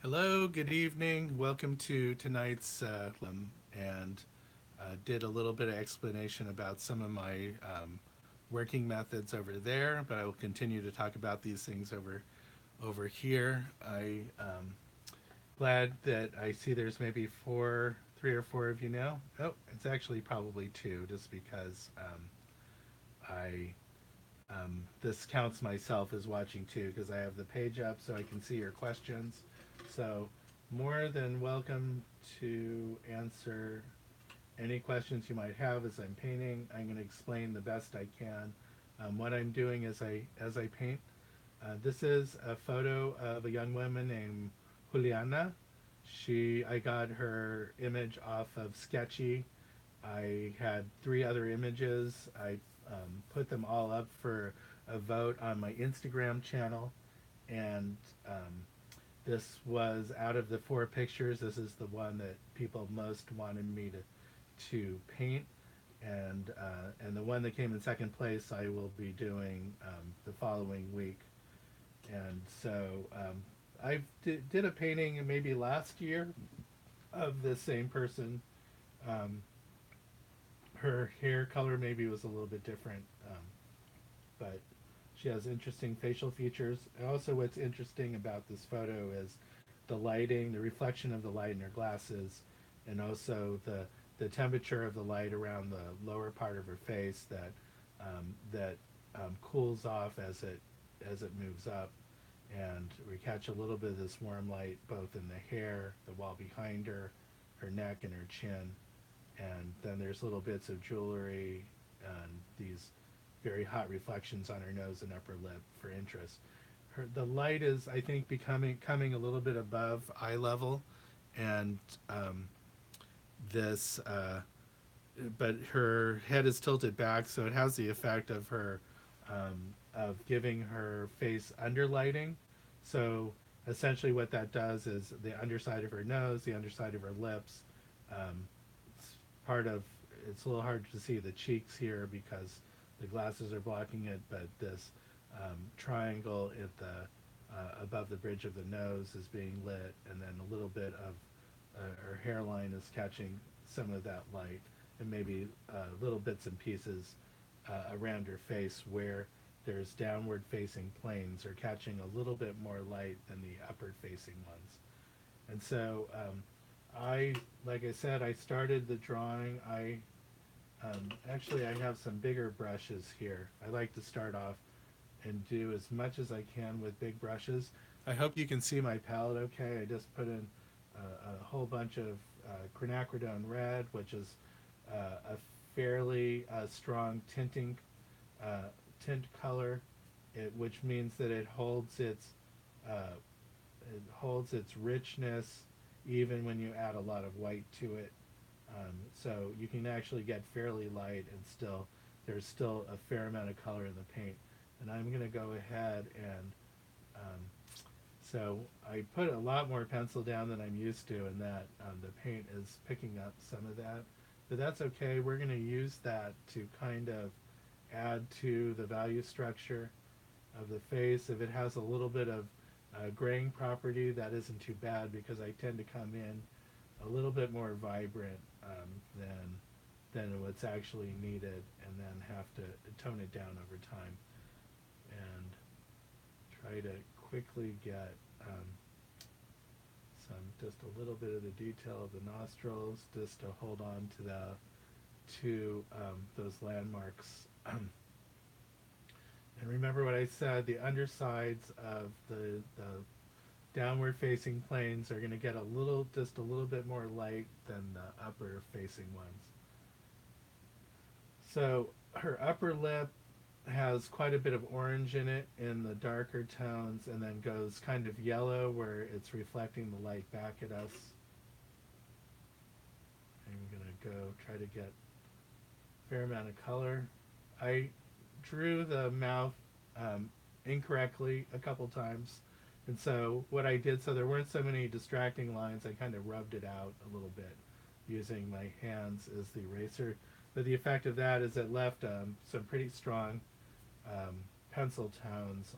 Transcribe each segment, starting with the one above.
Hello, good evening. Welcome to tonight's and did a little bit of explanation about some of my working methods over there, but I will continue to talk about these things over here. Glad that I see there's maybe three or four of you now. Oh, it's actually probably two, just because I this counts myself as watching too, because I have the page up so I can see your questions. So, more than welcome to answer any questions you might have as I'm painting. I'm going to explain the best I can what I'm doing as I paint. This is a photo of a young woman named Juliana. I got her image off of Sketchy. I had three other images. I put them all up for a vote on my Instagram channel, and this was out of the four pictures. This is the one that people most wanted me to paint, and the one that came in second place I will be doing the following week. And so I did a painting maybe last year of the same person. Um, Her hair color maybe was a little bit different, but she has interesting facial features. Also, what's interesting about this photo is the lighting, the reflection of the light in her glasses, and also the temperature of the light around the lower part of her face that cools off as it moves up, and we catch a little bit of this warm light both in the hair, the wall behind her, her neck, and her chin. And then there's little bits of jewelry and these very hot reflections on her nose and upper lip for interest. The light is, I think, becoming coming a little bit above eye level, and this, but her head is tilted back, so it has the effect of giving her face underlighting. So essentially, what that does is the underside of her nose, the underside of her lips. Um, it's part of it's a little hard to see the cheeks here because the glasses are blocking it, but this triangle at the above the bridge of the nose is being lit, and then a little bit of her hairline is catching some of that light, and maybe little bits and pieces around her face where there's downward facing planes are catching a little bit more light than the upward facing ones. And so like I said, I started the drawing. Actually, I have some bigger brushes here. I like to start off and do as much as I can with big brushes. I hope you can see my palette okay. I just put in a whole bunch of quinacridone red, which is a fairly strong uh, tint color, which means that uh, it holds its richness even when you add a lot of white to it. So you can actually get fairly light and there's still a fair amount of color in the paint. And I'm going to go ahead and um, so I put a lot more pencil down than I'm used to, and that the paint is picking up some of that. But that's okay. We're going to use that to kind of add to the value structure of the face. If it has a little bit of graying property, that isn't too bad because I tend to come in a little bit more vibrant than what's actually needed, and then have to tone it down over time and try to quickly get just a little bit of the detail of the nostrils, just to hold on to those landmarks. And remember what I said, the undersides of the downward facing planes are going to get just a little bit more light than the upper facing ones. So her upper lip has quite a bit of orange in it in the darker tones, and then goes kind of yellow where it's reflecting the light back at us. I'm going to go try to get a fair amount of color. I drew the mouth um, incorrectly a couple times. And so what I did, so there weren't so many distracting lines, I kind of rubbed it out a little bit using my hands as the eraser. But the effect of that is it left some pretty strong pencil tones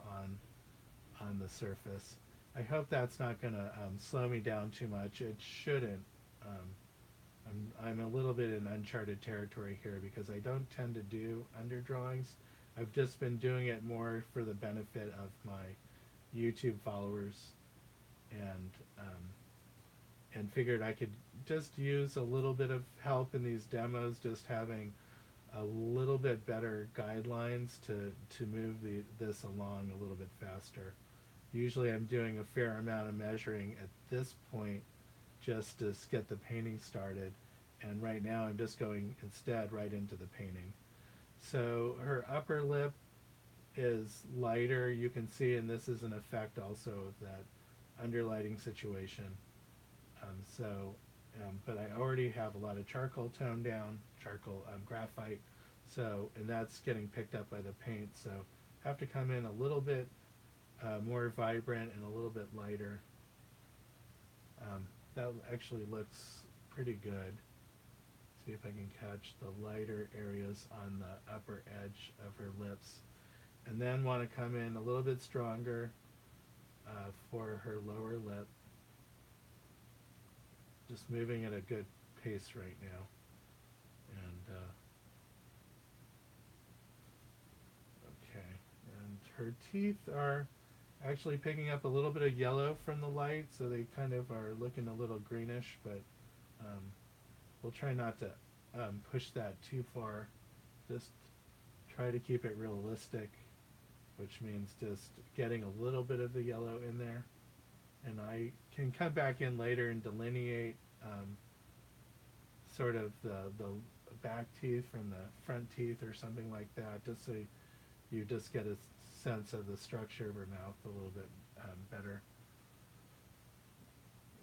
on the surface. I hope that's not going to slow me down too much. It shouldn't. Um, I'm a little bit in uncharted territory here because I don't tend to do underdrawings. I've just been doing it more for the benefit of my YouTube followers, and figured I could just use a little bit of help in these demos, just having a little bit better guidelines to move this along a little bit faster. Usually I'm doing a fair amount of measuring at this point just to get the painting started, and right now I'm just going instead right into the painting. So her upper lip is lighter, you can see, and this is an effect also of that underlighting situation. But I already have a lot of charcoal toned down, charcoal graphite, so, and that's getting picked up by the paint, so have to come in a little bit more vibrant and a little bit lighter. That actually looks pretty good. See if I can catch the lighter areas on the upper edge of her lips. And then want to come in a little bit stronger for her lower lip. Just moving at a good pace right now. And okay, and her teeth are actually picking up a little bit of yellow from the light, so they kind of are looking a little greenish, but um, we'll try not to push that too far. Just try to keep it realistic, which means just getting a little bit of the yellow in there. And I can come back in later and delineate sort of the back teeth from the front teeth or something like that, just so you just get a sense of the structure of her mouth a little bit better.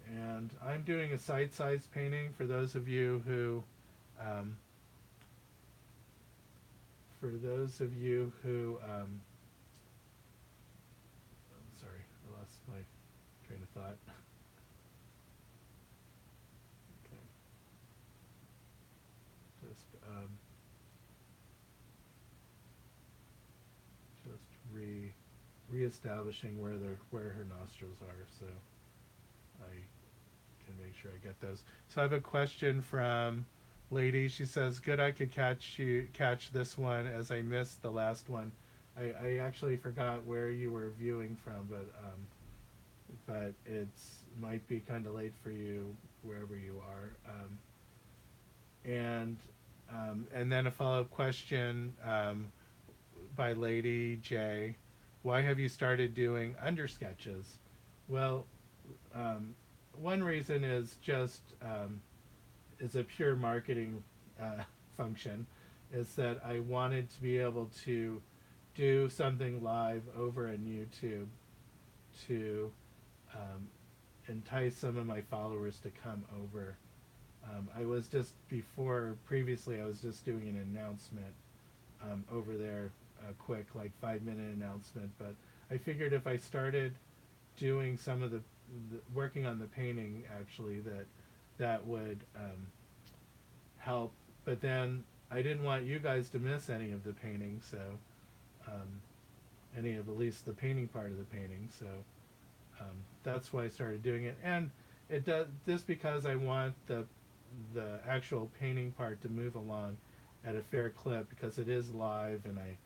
And I'm doing a side-size painting for those of you who um, I'm sorry, I lost my train of thought. Okay. Just reestablishing where her nostrils are, so I can make sure I get those. So I have a question from Lady. She says, "Good, I could catch this one as I missed the last one." I actually forgot where you were viewing from, but it's might be kind of late for you wherever you are. And then a follow-up question by Lady J. Why have you started doing undersketches? Well, one reason is just is a pure marketing function, is that I wanted to be able to do something live over on YouTube to entice some of my followers to come over. I was just previously I was just doing an announcement over there, a quick like 5-minute announcement, but I figured if I started doing some of the working on the painting, actually, that would help. But then I didn't want you guys to miss any of the painting, so any of at least the painting part of the painting, so that's why I started doing it. And it does this because I want the actual painting part to move along at a fair clip, because it is live and I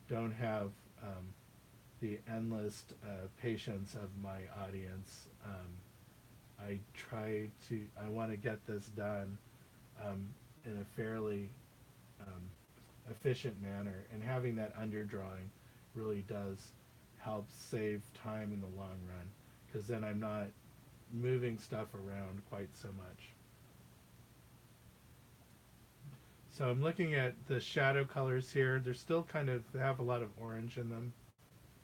don't have the endless patience of my audience. I want to get this done in a fairly efficient manner, and having that underdrawing really does help save time in the long run, because then I'm not moving stuff around quite so much. So I'm looking at the shadow colors here. They're still they have a lot of orange in them,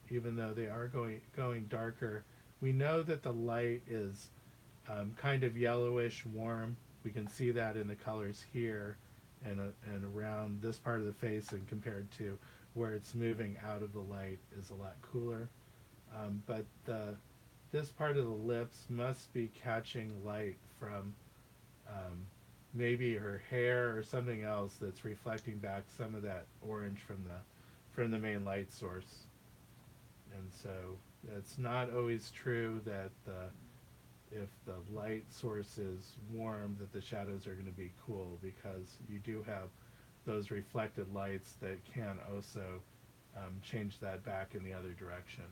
even though they are going darker. We know that the light is kind of yellowish warm. We can see that in the colors here and around this part of the face, and compared to where it's moving out of the light is a lot cooler. But this part of the lips must be catching light from maybe her hair or something else that's reflecting back some of that orange from the main light source. And so It's not always true that if the light source is warm, that the shadows are going to be cool, because you do have those reflected lights that can also change that back in the other direction.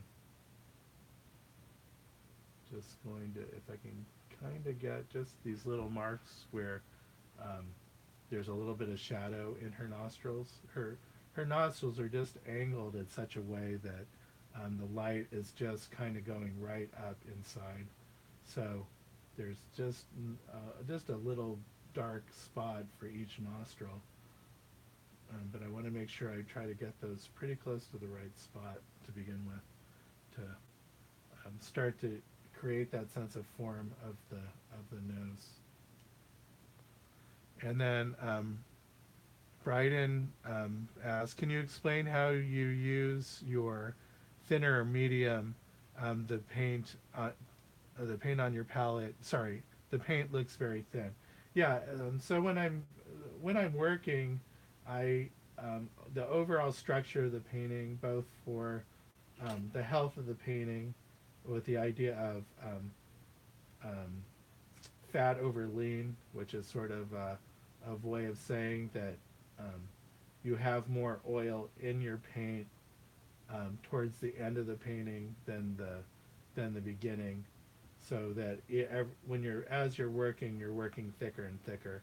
Just going to, if I can kind of get just these little marks where um, there's a little bit of shadow in her nostrils. Her nostrils are just angled in such a way that the light is just kind of going right up inside. So there's just a little dark spot for each nostril. But I want to make sure I try to get those pretty close to the right spot to begin with, to start to create that sense of form of the nose. And then Bryden asks, can you explain how you use your thinner or medium, the paint on your palette? Sorry, the paint looks very thin. Yeah. So when I'm working, I the overall structure of the painting, both for the health of the painting, with the idea of um, fat over lean, which is sort of a way of saying that um, you have more oil in your paint towards the end of the painting than the beginning, so that when you're working, you're working thicker and thicker.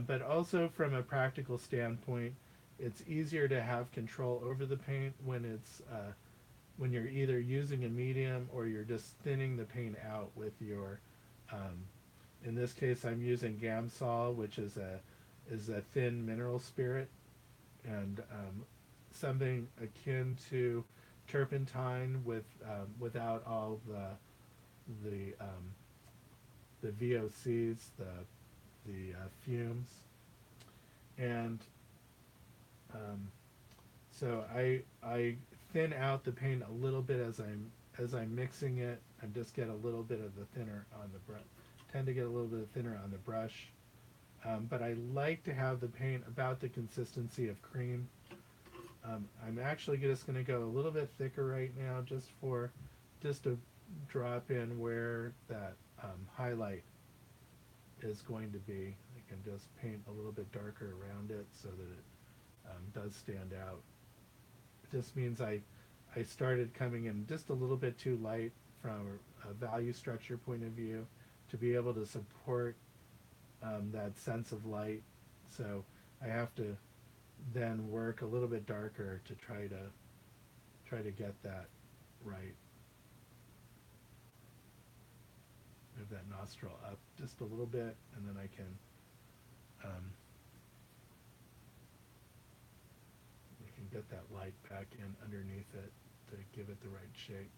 But also from a practical standpoint, it's easier to have control over the paint when you're either using a medium or you're just thinning the paint out with your um, in this case, I'm using Gamsol, which is a thin mineral spirit, and something akin to turpentine without all the VOCs, the fumes, and um, so I thin out the paint a little bit as I'm mixing it, and just get a little bit of the thinner on the brush. Tend to get a little bit thinner on the brush, but I like to have the paint about the consistency of cream. I'm actually just going to go a little bit thicker right now, just to drop in where that highlight is going to be. I can just paint a little bit darker around it so that it does stand out. It just means I started coming in just a little bit too light from a value structure point of view to be able to support that sense of light. So I have to then work a little bit darker to try to get that right. Move that nostril up just a little bit, and then um, I can get that light back in underneath it to give it the right shape.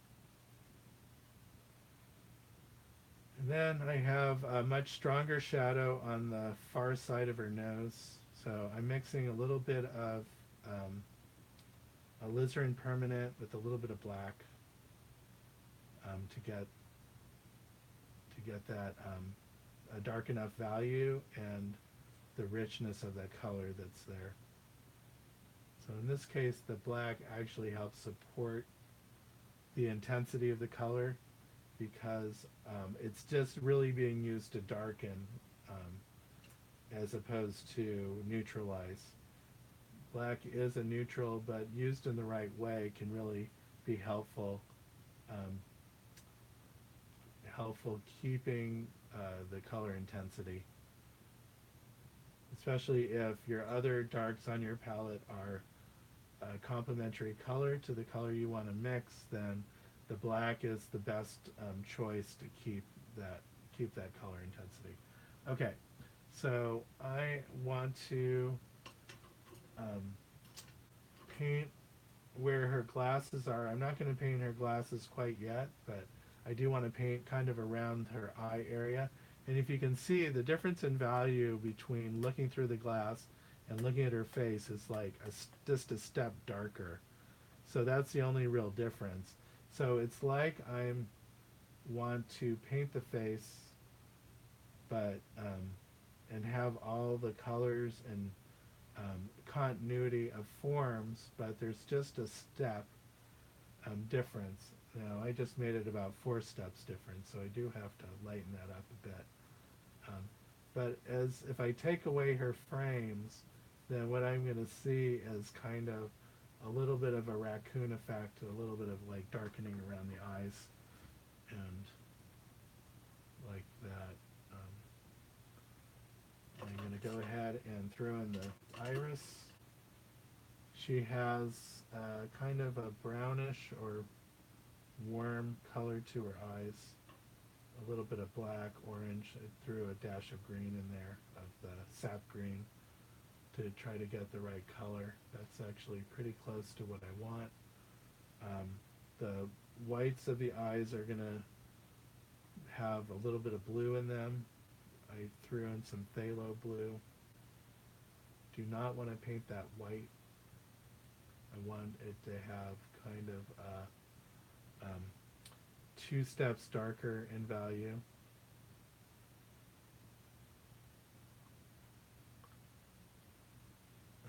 And then I have a much stronger shadow on the far side of her nose. So I'm mixing a little bit of alizarin permanent with a little bit of black to get that a dark enough value and the richness of that color that's there. So in this case, the black actually helps support the intensity of the color, because it's just really being used to darken as opposed to neutralize. Black is a neutral, but used in the right way can really be um, helpful keeping the color intensity. Especially if your other darks on your palette are a complementary color to the color you want to mix, then the black is the best choice to keep that color intensity. Okay, so I want to um, paint where her glasses are. I'm not going to paint her glasses quite yet, but I do want to paint kind of around her eye area. And if you can see, the difference in value between looking through the glass and looking at her face is like just a step darker. So that's the only real difference. So it's like I want to paint the face, but and have all the colors and continuity of forms, but there's just a step difference. No, I just made it about 4 steps different, so I do have to lighten that up a bit. Um, but as if I take away her frames, then what I'm going to see is kind of a little bit of a raccoon effect, a little bit of like darkening around the eyes, and like that. I'm going to go ahead and throw in the iris. She has kind of a brownish or warm color to her eyes, a little bit of black, orange. I threw a dash of green in there, of the sap green, to try to get the right color. That's actually pretty close to what I want. The whites of the eyes are going to have a little bit of blue in them. I threw in some phthalo blue. Do not want to paint that white. I want it to have kind of 2 steps darker in value.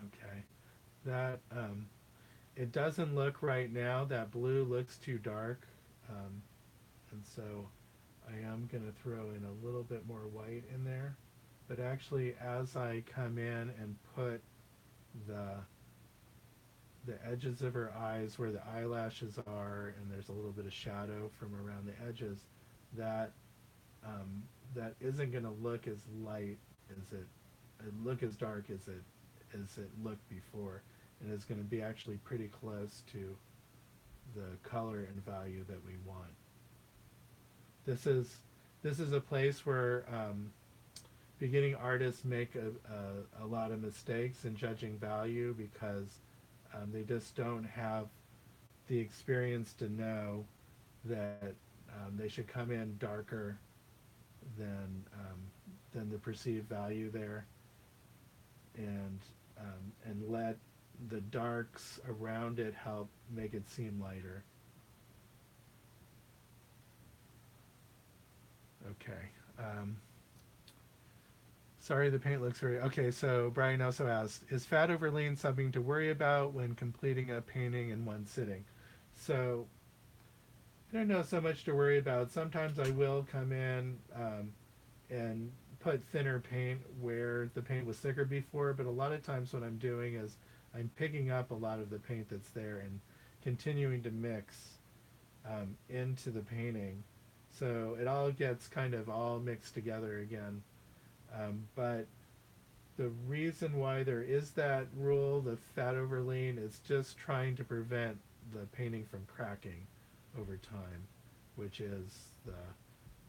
Okay, that it doesn't look right now. That blue looks too dark, and so I am going to throw in a little bit more white in there. But actually, as I come in and put the the edges of her eyes where the eyelashes are, and there's a little bit of shadow from around the edges, that that isn't going to look as light as look as dark as it looked before, and it's going to be actually pretty close to the color and value that we want. This is this is a place where beginning artists make a lot of mistakes in judging value because they just don't have the experience to know that they should come in darker than the perceived value there, and let the darks around it help make it seem lighter. Okay. Sorry, the paint looks very... Okay, so Brian also asked, is fat over lean something to worry about when completing a painting in one sitting? So, I don't know so much to worry about. Sometimes I will come in and put thinner paint where the paint was thicker before, but a lot of times what I'm doing is I'm picking up a lot of the paint that's there and continuing to mix into the painting. So it all gets kind of all mixed together again. But the reason why there is that rule, the fat over lean, is just trying to prevent the painting from cracking over time, which is the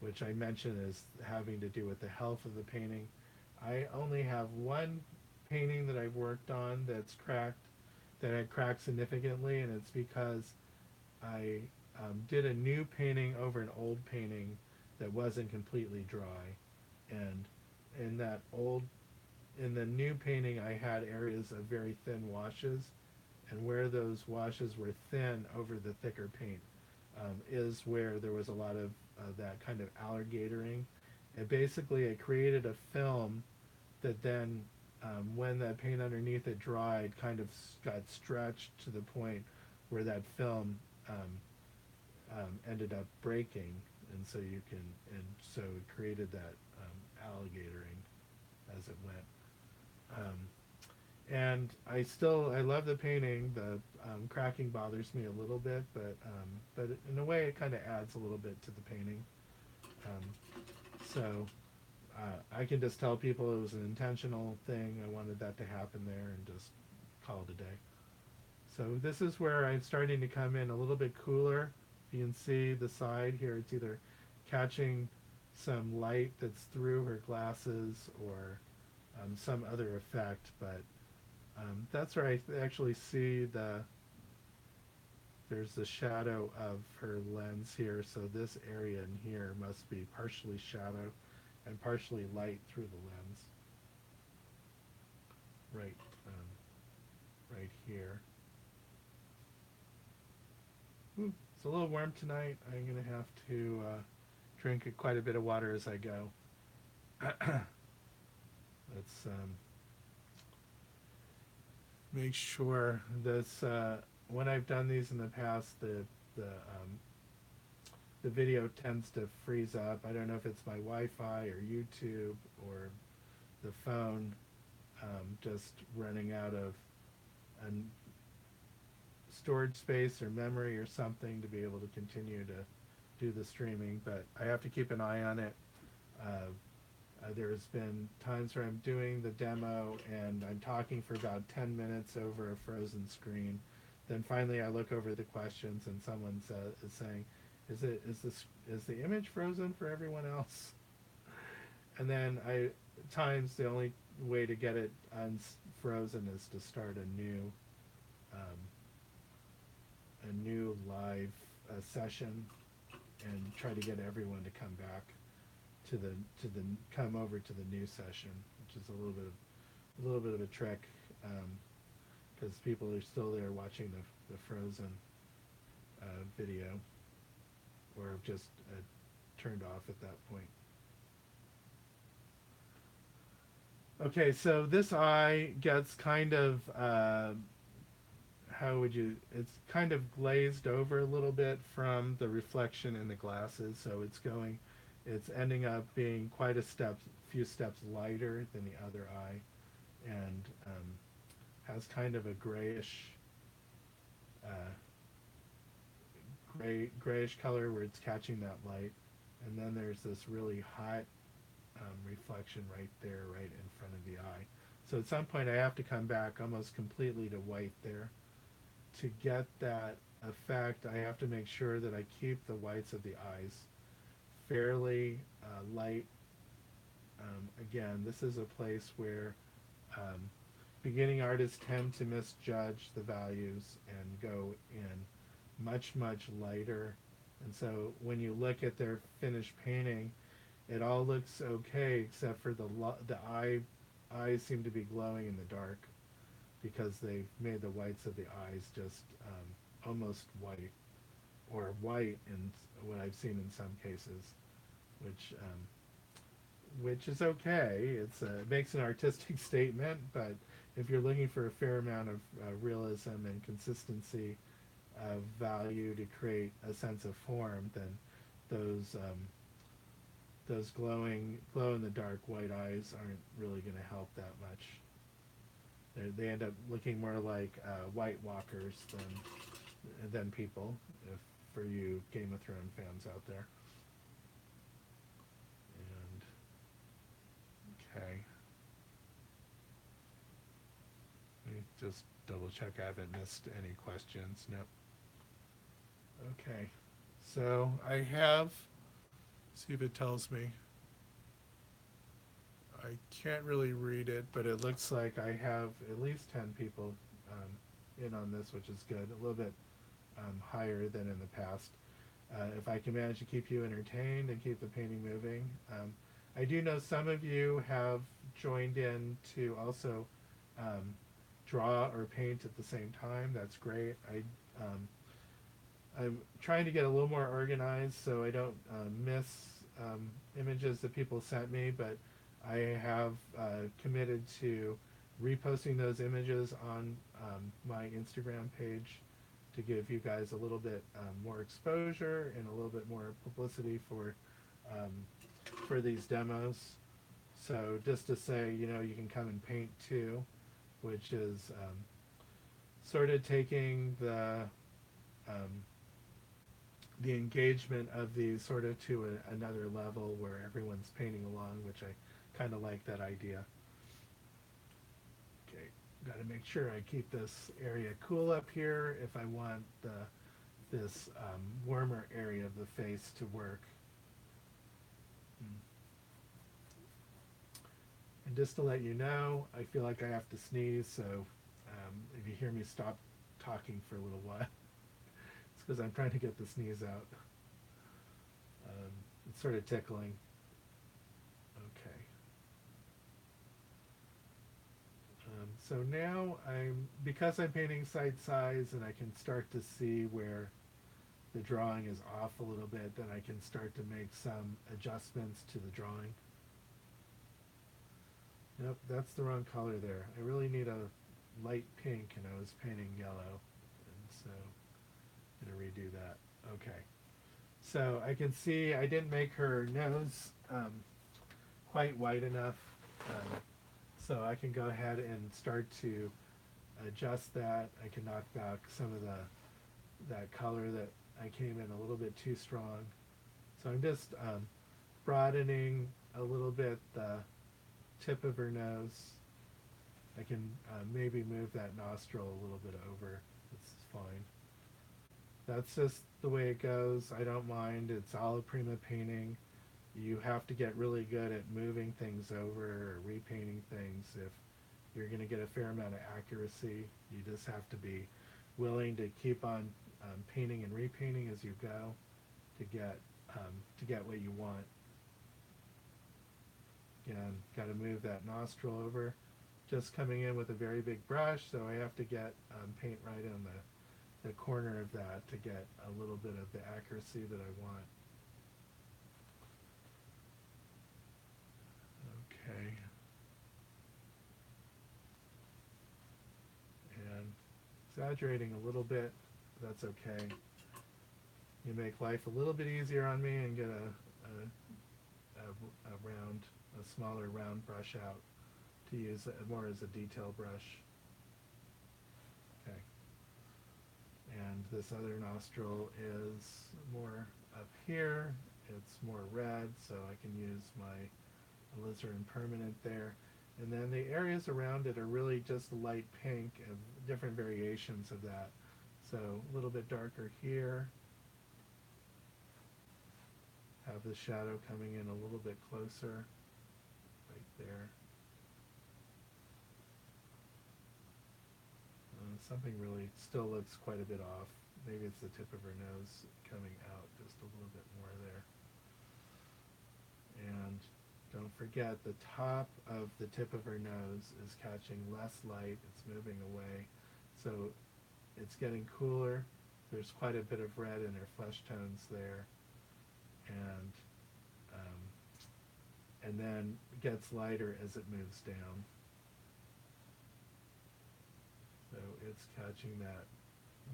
which I mentioned is having to do with the health of the painting. I only have one painting that I've worked on that's cracked, that had cracked significantly, and it's because I did a new painting over an old painting that wasn't completely dry, and in that old in the new painting I had areas of very thin washes, and where those washes were thin over the thicker paint is where there was a lot of that kind of alligatoring. And basically it created a film that then when the paint underneath it dried kind of got stretched to the point where that film ended up breaking, and so you can so it created that alligatoring as it went. And I love the painting. The cracking bothers me a little bit, but in a way it kind of adds a little bit to the painting. So I can just tell people it was an intentional thing. I wanted that to happen there, and just call it a day. So this is where I'm starting to come in a little bit cooler. You can see the side here, it's either catching some light that's through her glasses or some other effect, but that's where I actually see there's the shadow of her lens here, so this area in here must be partially shadow and partially light through the lens. Right, right here. Ooh, it's a little warm tonight. I'm going to have to drink quite a bit of water as I go. Let's make sure this when I've done these in the past, the the video tends to freeze up. I don't know if it's my Wi-Fi or YouTube or the phone just running out of an storage space or memory or something to be able to continue to do the streaming, but I have to keep an eye on it. There's been times where I'm doing the demo and I'm talking for about 10 minutes over a frozen screen. Then finally I look over the questions and someone is saying, is the image frozen for everyone else? And then times the only way to get it unfrozen is to start a new live session and try to get everyone to come back to the come over to the new session, which is a little bit of a trick, because people are still there watching the frozen video, or have just turned off at that point. Okay, so this eye gets kind of it's kind of glazed over a little bit from the reflection in the glasses, so it's ending up being quite few steps lighter than the other eye, and has kind of a grayish color where it's catching that light, and then there's this really hot reflection right there, right in front of the eye. So at some point I have to come back almost completely to white there. To get that effect, I have to make sure that I keep the whites of the eyes fairly light. Again, this is a place where beginning artists tend to misjudge the values and go in much lighter. And so when you look at their finished painting, it all looks okay except for the eyes seem to be glowing in the dark, because they've made the whites of the eyes just almost white, or white in what I've seen in some cases, which is okay. It makes an artistic statement, but if you're looking for a fair amount of realism and consistency of value to create a sense of form, then those glow in the dark white eyes aren't really going to help that much. They end up looking more like White Walkers than people, for you Game of Thrones fans out there. And okay, let me just double check I haven't missed any questions. Nope. Okay, so I have, see if it tells me. I can't really read it, but it looks like I have at least 10 people in on this, which is good. A little bit higher than in the past. If I can manage to keep you entertained and keep the painting moving. I do know some of you have joined in to also draw or paint at the same time. That's great. I'm trying to get a little more organized so I don't miss images that people sent me, but I have committed to reposting those images on my Instagram page to give you guys a little bit more exposure and a little bit more publicity for these demos. So just to say, you can come and paint too, which is sort of taking the engagement of these sort of to another level where everyone's painting along, which I kind of like that idea. Okay, got to make sure I keep this area cool up here if I want this warmer area of the face to work. And just to let you know, I feel like I have to sneeze, so if you hear me stop talking for a little while, it's because I'm trying to get the sneeze out. It's sort of tickling. Okay. So now because I'm painting side size and I can start to see where the drawing is off a little bit, then I can start to make some adjustments to the drawing. Nope, that's the wrong color there. I really need a light pink, and I was painting yellow, and so I'm going to redo that. Okay. So I can see I didn't make her nose quite white enough, so I can go ahead and start to adjust that. I can knock back some of that color that I came in a little bit too strong. So I'm just broadening a little bit the tip of her nose. I can maybe move that nostril a little bit over. It's fine. That's just the way it goes. I don't mind. It's alla prima painting. You have to get really good at moving things over or repainting things if you're going to get a fair amount of accuracy. You just have to be willing to keep on painting and repainting as you go to get what you want. Again, got to move that nostril over. Just coming in with a very big brush, so I have to get paint right on the corner of that to get a little bit of the accuracy that I want. Okay. And exaggerating a little bit, that's okay. You make life a little bit easier on me and get a smaller round brush out to use more as a detail brush. Okay. And this other nostril is more up here. It's more red, so I can use my alizarin permanent there. And then the areas around it are really just light pink and different variations of that. So a little bit darker here. Have the shadow coming in a little bit closer, right there. Something really still looks quite a bit off. Maybe it's the tip of her nose coming out just a little bit more there. And don't forget the top of the tip of her nose is catching less light. It's moving away. So it's getting cooler. There's quite a bit of red in her flesh tones there. And then gets lighter as it moves down. So it's catching that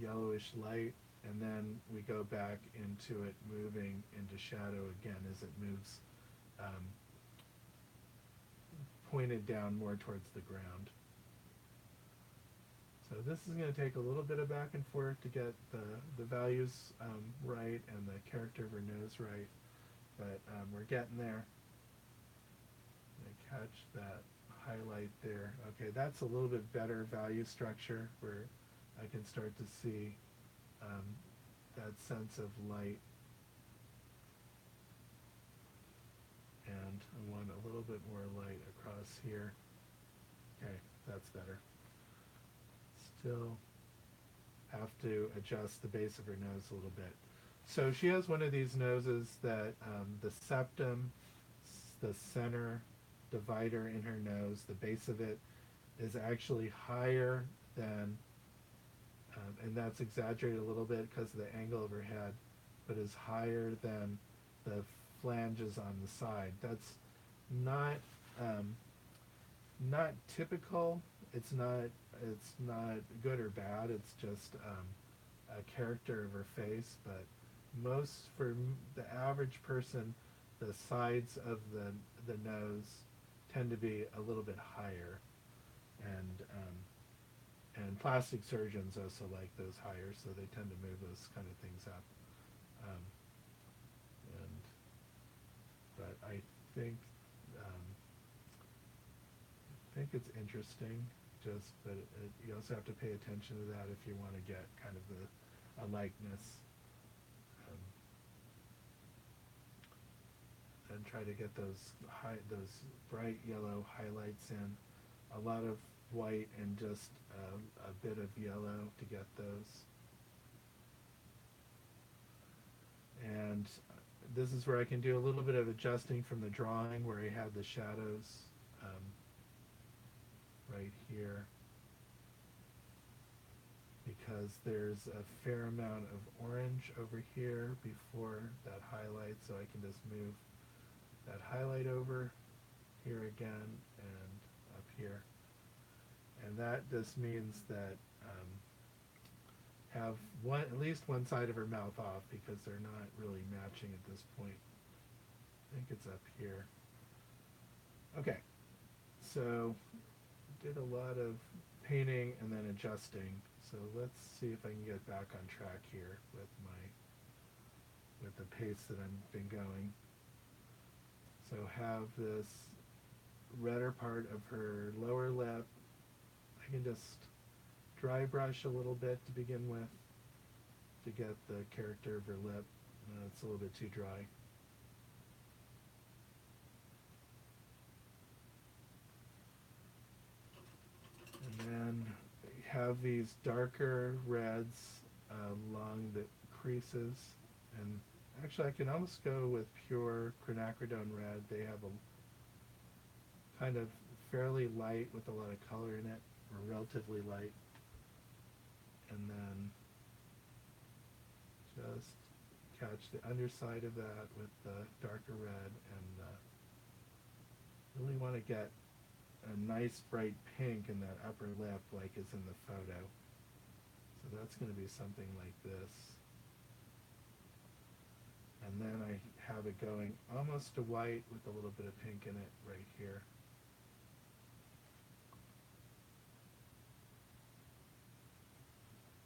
yellowish light, and then we go back into it moving into shadow again as it moves pointed down more towards the ground. So this is going to take a little bit of back and forth to get the values right and the character of her nose right, but we're getting there. I catch that highlight there. Okay, that's a little bit better value structure where I can start to see that sense of light. And I want a little bit more light across here. Okay, that's better. Still have to adjust the base of her nose a little bit. So she has one of these noses that the septum, the center divider in her nose, the base of it is actually higher than, and that's exaggerated a little bit because of the angle of her head, but is higher than the flanges on the side. That's not not typical. It's not good or bad. It's just a character of her face. But for the average person, the sides of the nose tend to be a little bit higher, and plastic surgeons also like those higher, so they tend to move those kind of things up. Um, but I think it's interesting. You also have to pay attention to that if you want to get kind of a likeness, and try to get those bright yellow highlights in. A lot of white and just a bit of yellow to get those. And this is where I can do a little bit of adjusting from the drawing where I had the shadows right here, because there's a fair amount of orange over here before that highlight, so I can just move that highlight over here again and up here. And that just means that have at least one side of her mouth off because they're not really matching at this point. I think it's up here. Okay, so did a lot of painting and then adjusting. So let's see if I can get back on track here with the pace that I've been going. So have this redder part of her lower lip. I can just dry brush a little bit to begin with to get the character of her lip. It's a little bit too dry. And then have these darker reds along the creases. And actually I can almost go with pure quinacridone red. They have a kind of fairly light with a lot of color in it, or relatively light. And then just catch the underside of that with the darker red, and really want to get a nice bright pink in that upper lip like is in the photo. So that's going to be something like this. And then I have it going almost to white with a little bit of pink in it right here.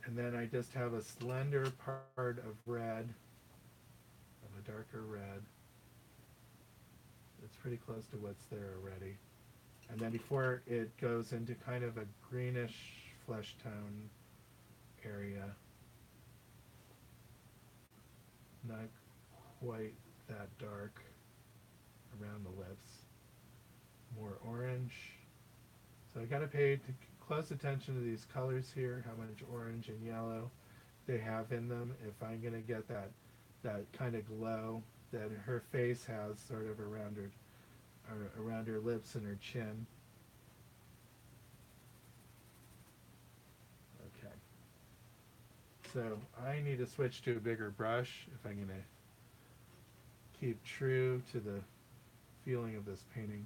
And then I just have a slender part of red, of a darker red. It's pretty close to what's there already. And then before it goes into kind of a greenish flesh tone area, not quite that dark around the lips, more orange. So I gotta pay close attention to these colors here, how much orange and yellow they have in them, if I'm gonna get that kind of glow that her face has sort of around her lips and her chin. Okay. So I need to switch to a bigger brush if I'm going to keep true to the feeling of this painting.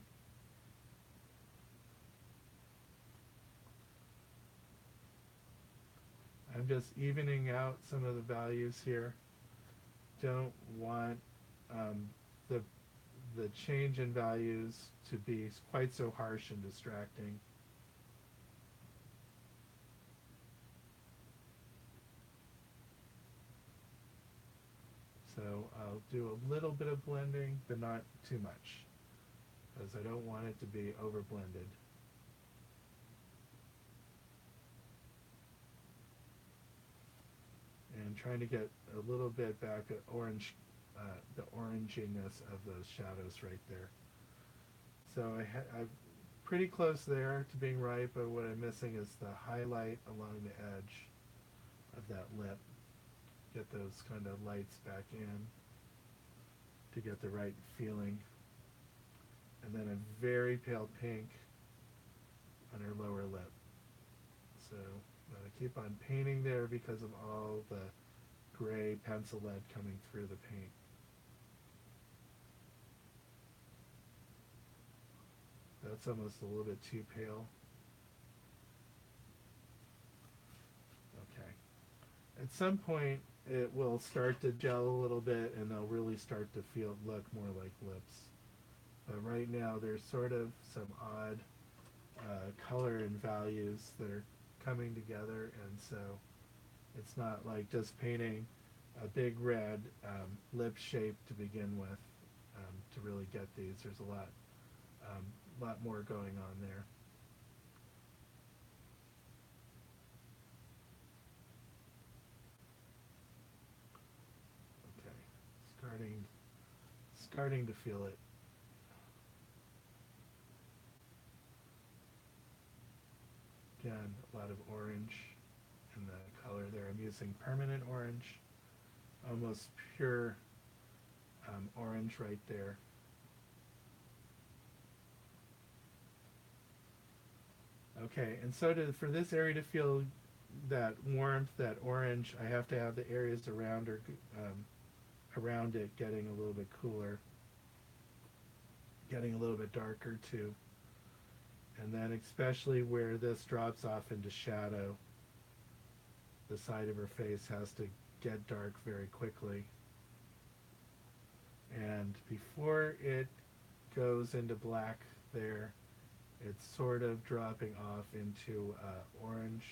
I'm just evening out some of the values here. Don't want the change in values to be quite so harsh and distracting. So I'll do a little bit of blending, but not too much, because I don't want it to be over blended. And trying to get a little bit back at orange, the oranginess of those shadows right there. So I'm pretty close there to being right, but what I'm missing is the highlight along the edge of that lip. Get those kind of lights back in to get the right feeling. And then a very pale pink on her lower lip. So I'm going to keep on painting there because of all the gray pencil lead coming through the paint. That's almost a little bit too pale. Okay. At some point it will start to gel a little bit and they'll really start to look more like lips. But right now there's sort of some odd color and values that are coming together, and so it's not like just painting a big red lip shape to begin with to really get these. There's a lot more going on there. Okay, starting to feel it. Again, a lot of orange in the color there. I'm using permanent orange, almost pure orange right there. Okay, and so for this area to feel that warmth, that orange, I have to have the areas around it getting a little bit cooler, getting a little bit darker too. And then especially where this drops off into shadow, the side of her face has to get dark very quickly. And before it goes into black there, it's sort of dropping off into orange.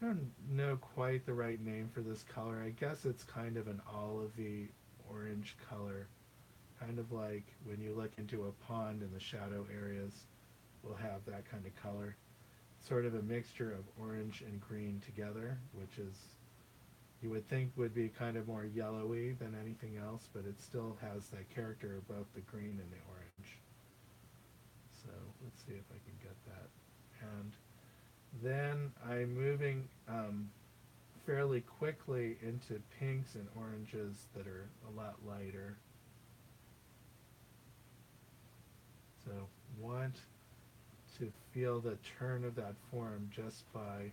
I don't know quite the right name for this color. I guess it's kind of an olivey orange color, kind of like when you look into a pond in the shadow areas will have that kind of color. Sort of a mixture of orange and green together, which is, you would think would be kind of more yellowy than anything else, but it still has that character of both the green and the orange. So let's see if I can get that. And then I'm moving fairly quickly into pinks and oranges that are a lot lighter. So want to feel the turn of that form just by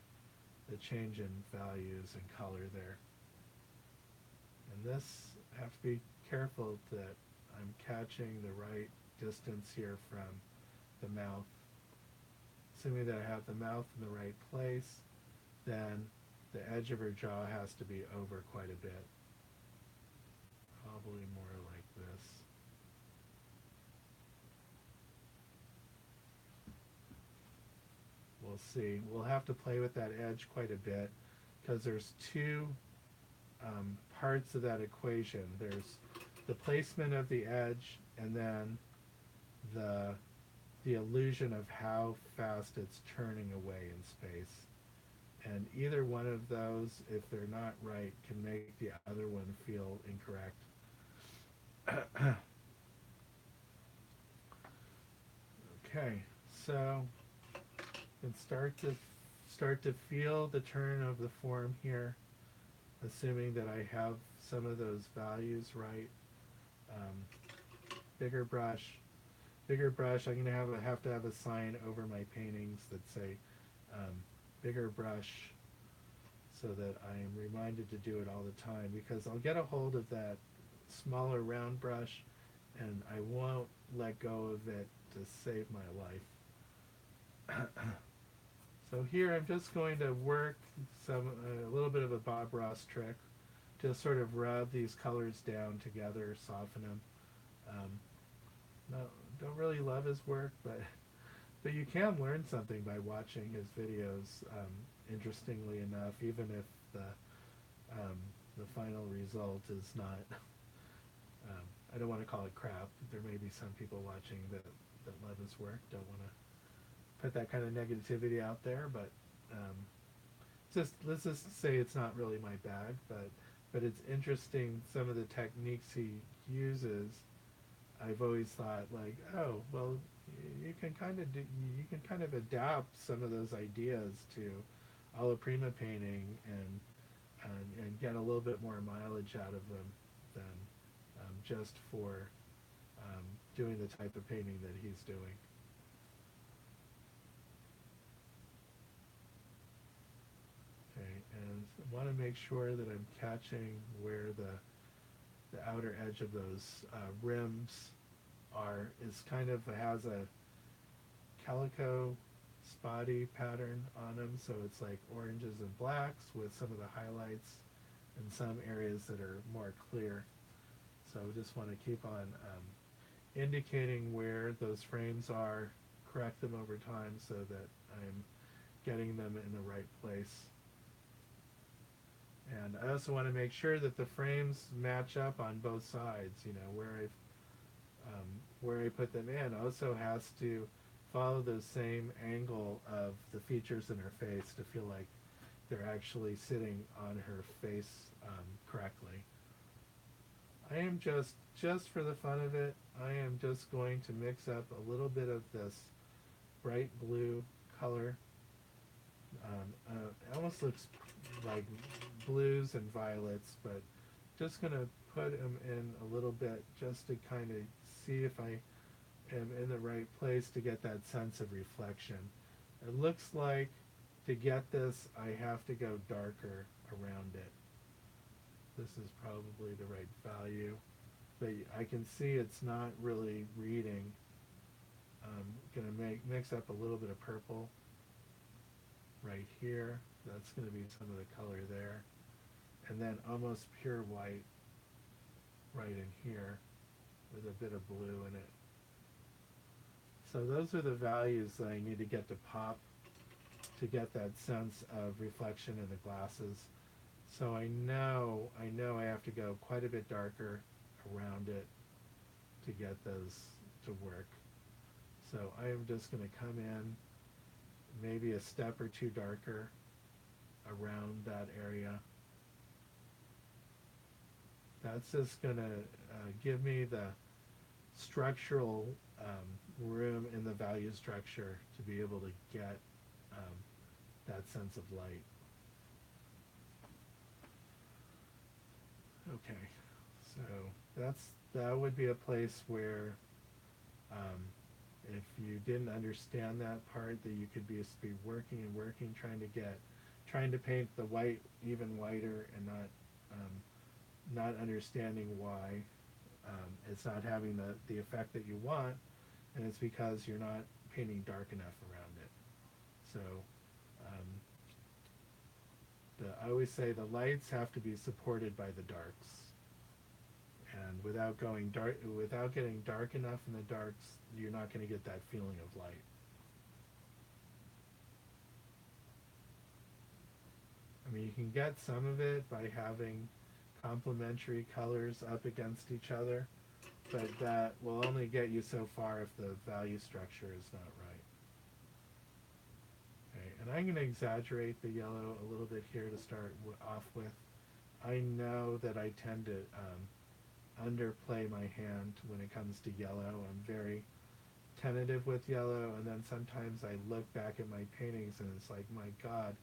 the change in values and color there. And this, I have to be careful that I'm catching the right distance here from the mouth. Assuming that I have the mouth in the right place, then the edge of her jaw has to be over quite a bit. Probably more like this. We'll see. We'll have to play with that edge quite a bit because there's two parts of that equation. There's the placement of the edge and then the illusion of how fast it's turning away in space. And either one of those, if they're not right, can make the other one feel incorrect. Okay, so you can start to feel the turn of the form here, assuming that I have some of those values right. Bigger brush. I'm gonna have to have a sign over my paintings that say bigger brush, so that I am reminded to do it all the time, because I'll get a hold of that smaller round brush and I won't let go of it to save my life. So here I'm just going to work a little bit of a Bob Ross trick to sort of rub these colors down together, soften them. No, don't really love his work, but you can learn something by watching his videos. Interestingly enough, even if the final result is not, I don't want to call it crap. There may be some people watching that love his work. Don't want to put that kind of negativity out there, but let's just say it's not really my bag. But it's interesting, some of the techniques he uses. I've always thought, like, oh well, you can kind of adapt some of those ideas to alla prima painting and get a little bit more mileage out of them than just for doing the type of painting that he's doing. Okay, and I want to make sure that I'm catching where the outer edge of those rims is kind of has a calico spotty pattern on them, so it's like oranges and blacks with some of the highlights and some areas that are more clear. So I just want to keep on indicating where those frames are, correct them over time so that I'm getting them in the right place. And I also want to make sure that the frames match up on both sides. You know, where I put them in also has to follow the same angle of the features in her face to feel like they're actually sitting on her face correctly. I am just for the fun of it, I am just going to mix up a little bit of this bright blue color. It almost looks like blues and violets, but just going to put them in a little bit just to kind of see if I am in the right place to get that sense of reflection. It looks like to get this, I have to go darker around it. This is probably the right value, but I can see it's not really reading. I'm going to mix up a little bit of purple right here. That's going to be some of the color there. And then almost pure white right in here with a bit of blue in it. So those are the values that I need to get to pop to get that sense of reflection in the glasses. So I know I have to go quite a bit darker around it to get those to work. So I am just going to come in maybe a step or two darker around that area. That's just going to give me the structural room in the value structure to be able to get that sense of light. Okay, so that would be a place where if you didn't understand that part, that you could be working and working, trying to paint the white even whiter, and not understanding why it's not having the effect that you want, and it's because you're not painting dark enough around it. So I always say the lights have to be supported by the darks, and without getting dark enough in the darks, you're not going to get that feeling of light. I mean, you can get some of it by having complementary colors up against each other, but that will only get you so far if the value structure is not right. Okay, and I'm going to exaggerate the yellow a little bit here to start off with. I know that I tend to underplay my hand when it comes to yellow. I'm very tentative with yellow, and then sometimes I look back at my paintings and it's like, my God,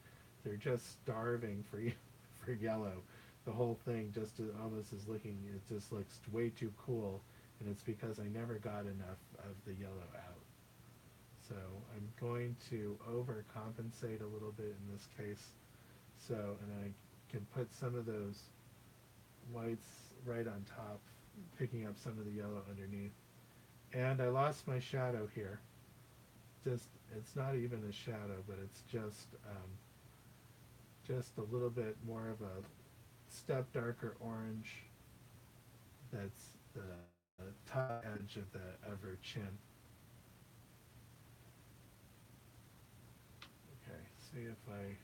they're just starving for yellow. The whole thing just almost is looking, it just looks way too cool, and it's because I never got enough of the yellow out. So I'm going to overcompensate a little bit in this case. So, and I can put some of those whites right on top, picking up some of the yellow underneath. And I lost my shadow here. It's not even a shadow, but it's just a little bit more of a step darker orange. That's the top edge of her chin. Okay, see if I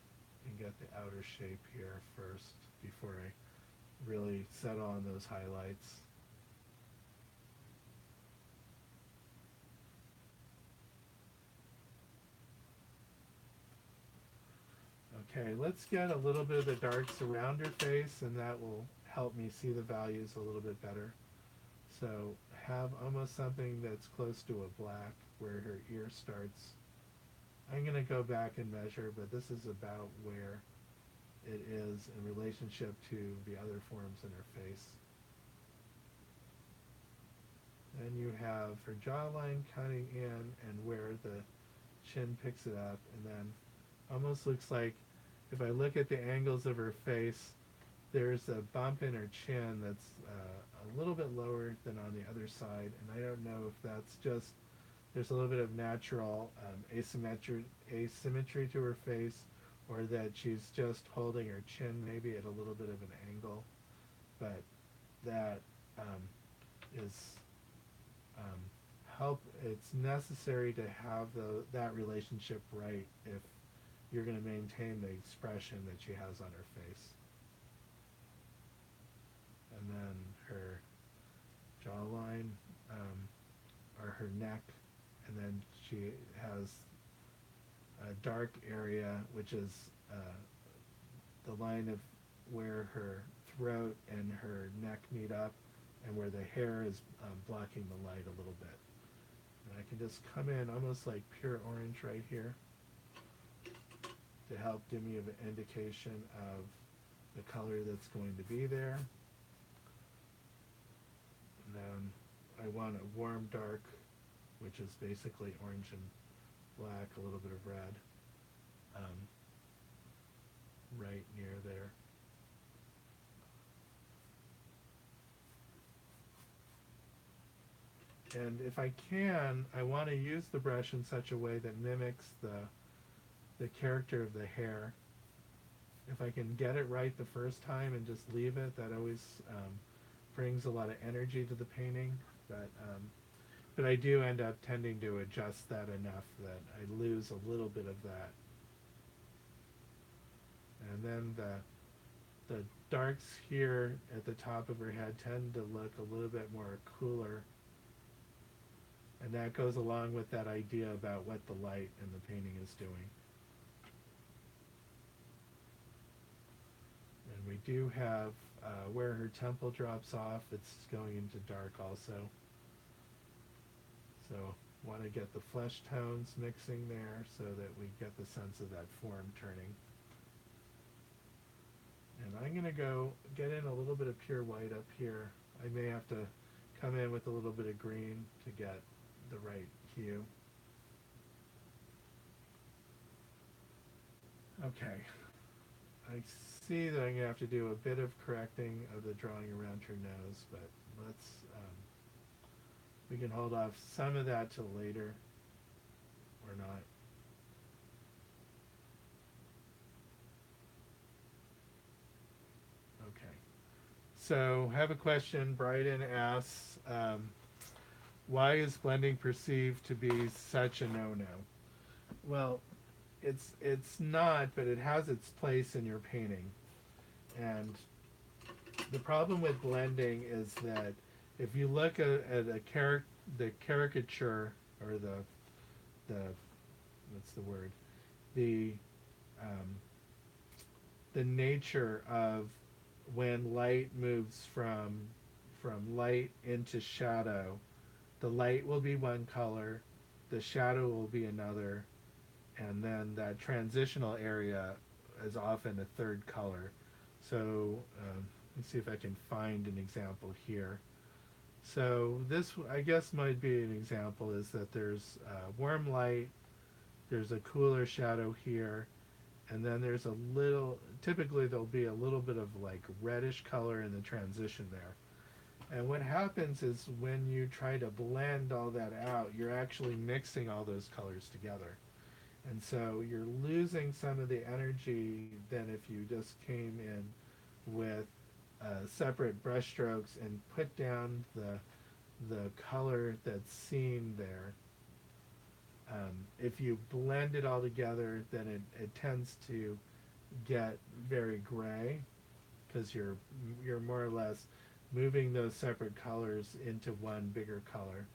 can get the outer shape here first before I really settle on those highlights. Okay, let's get a little bit of the darks around her face, and that will help me see the values a little bit better. So have almost something that's close to a black where her ear starts. I'm going to go back and measure, but this is about where it is in relationship to the other forms in her face. Then you have her jawline cutting in and where the chin picks it up, and then almost looks like, if I look at the angles of her face, there's a bump in her chin that's a little bit lower than on the other side, and I don't know if that's just, there's a little bit of natural asymmetry to her face, or that she's just holding her chin maybe at a little bit of an angle, but that is it's necessary to have that relationship right if you're going to maintain the expression that she has on her face. And then her jawline, or her neck, and then she has a dark area, which is the line of where her throat and her neck meet up, and where the hair is blocking the light a little bit. And I can just come in almost like pure orange right here to help give me an indication of the color that's going to be there. And then I want a warm dark, which is basically orange and black, a little bit of red, right near there. And if I can, I want to use the brush in such a way that mimics the character of the hair. If I can get it right the first time and just leave it, that always brings a lot of energy to the painting. But I do end up tending to adjust that enough that I lose a little bit of that. And then the darks here at the top of her head tend to look a little bit more cooler. And that goes along with that idea about what the light in the painting is doing. And we do have where her temple drops off, it's going into dark also. So want to get the flesh tones mixing there so that we get the sense of that form turning. And I'm going to go get in a little bit of pure white up here. I may have to come in with a little bit of green to get the right hue. Okay. I see that I'm going to have to do a bit of correcting of the drawing around her nose, but let's, we can hold off some of that till later, or not. Okay. So, have a question. Bryden asks, why is blending perceived to be such a no-no? Well, it's not, but it has its place in your painting. And the problem with blending is that if you look at the caricature, or the what's the word, the nature of when light moves from light into shadow, the light will be one color, the shadow will be another, and then that transitional area is often a third color. So let's see if I can find an example here. So this, I guess, might be an example, is that there's warm light, there's a cooler shadow here, and then there's a little, typically there'll be a little bit of like reddish color in the transition there. And what happens is when you try to blend all that out, you're actually mixing all those colors together. And so you're losing some of the energy than if you just came in with separate brush strokes and put down the color that's seen there. If you blend it all together, then it tends to get very gray, because you're more or less moving those separate colors into one bigger color.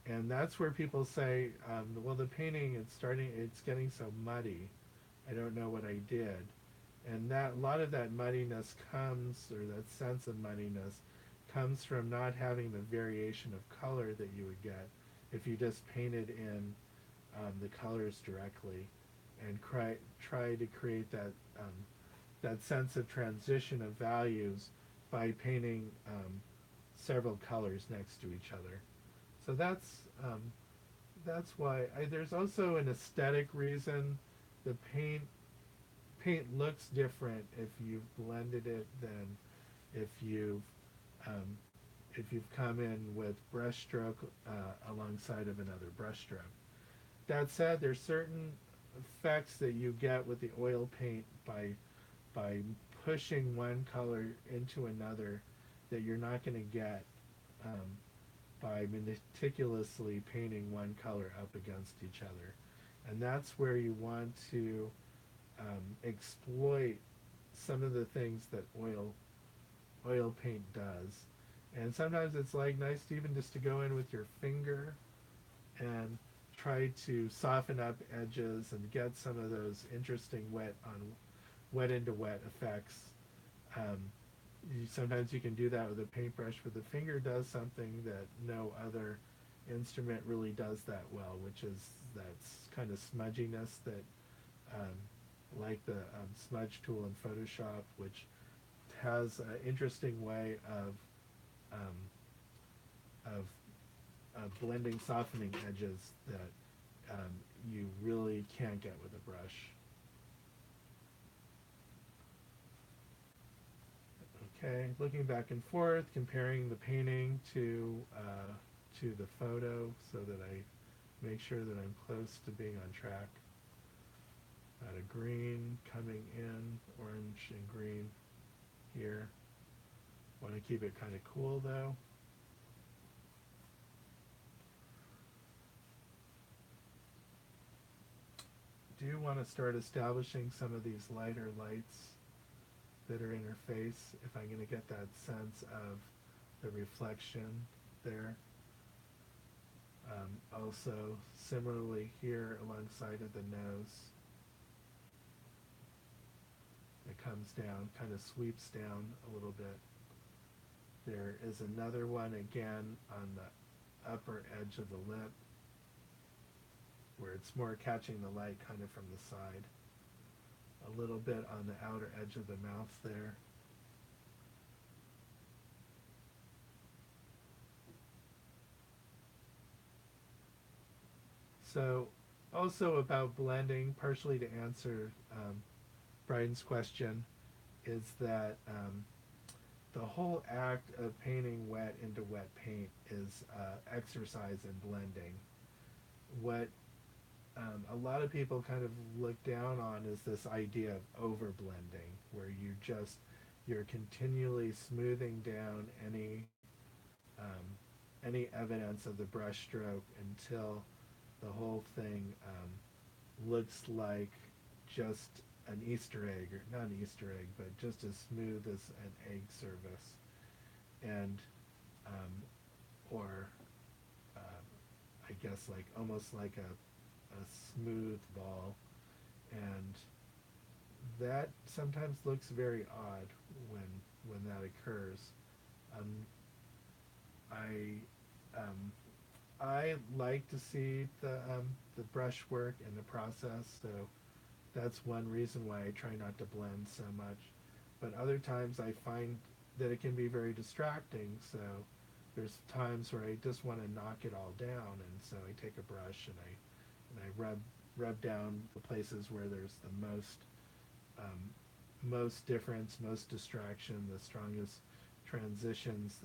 And that's where people say, well, the painting, it's getting so muddy, I don't know what I did. And that, a lot of that muddiness comes, or that sense of muddiness comes from not having the variation of color that you would get if you just painted in the colors directly and try to create that sense of transition of values by painting several colors next to each other. So that's why. There's also an aesthetic reason. The paint looks different if you've blended it than if you've come in with brush stroke alongside of another brush stroke. That said, there's certain effects that you get with the oil paint by pushing one color into another that you're not going to get by meticulously painting one color up against each other. And that's where you want to exploit some of the things that oil paint does. And sometimes it's like nice to even just to go in with your finger and try to soften up edges and get some of those interesting wet into wet effects. Sometimes you can do that with a paintbrush, but the finger does something that no other instrument really does that well, which is that kind of smudginess that, like the smudge tool in Photoshop, which has an interesting way of blending, softening edges that you really can't get with a brush. Okay, looking back and forth, comparing the painting to the photo so that I make sure that I'm close to being on track. Got a green coming in, orange and green here. Want to keep it kind of cool though. Do want to start establishing some of these lighter lights that are in her face if I'm going to get that sense of the reflection there. Also, similarly here alongside of the nose, it comes down, kind of sweeps down a little bit. There is another one again on the upper edge of the lip, where it's more catching the light kind of from the side. A little bit on the outer edge of the mouth there. So also about blending, partially to answer Brian's question, is that the whole act of painting wet into wet paint is exercise in blending. What a lot of people kind of look down on is this idea of over blending, where you're continually smoothing down any evidence of the brush stroke until the whole thing looks like just an Easter egg, or not an Easter egg, but just as smooth as an egg surface, and or I guess like almost like a smooth ball, and that sometimes looks very odd when that occurs. Um, I like to see the brushwork and the process, so that's one reason why I try not to blend so much. But other times I find that it can be very distracting, so there's times where I just want to knock it all down, and so I take a brush and I rub down the places where there's the most difference, most distraction, the strongest transitions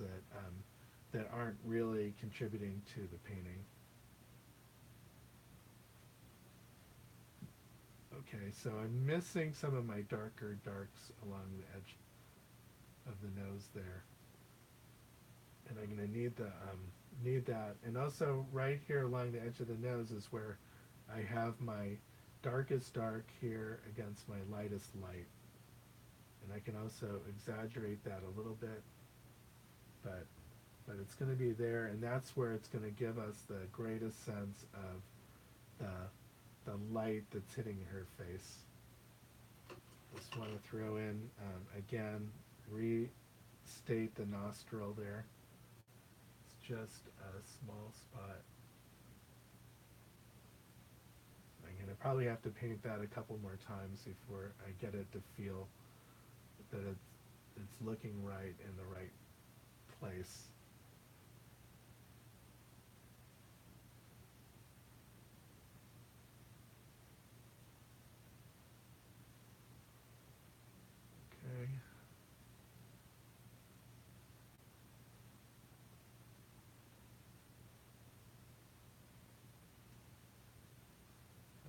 that aren't really contributing to the painting. Okay, so I'm missing some of my darker darks along the edge of the nose there, and I'm going to need that. And also right here along the edge of the nose is where I have my darkest dark here against my lightest light, and I can also exaggerate that a little bit, but it's going to be there, and that's where it's going to give us the greatest sense of the light that's hitting her face. Just want to throw in again, restate the nostril there. It's just a small spot. I'm going to probably have to paint that a couple more times before I get it to feel that it's looking right in the right place. Okay.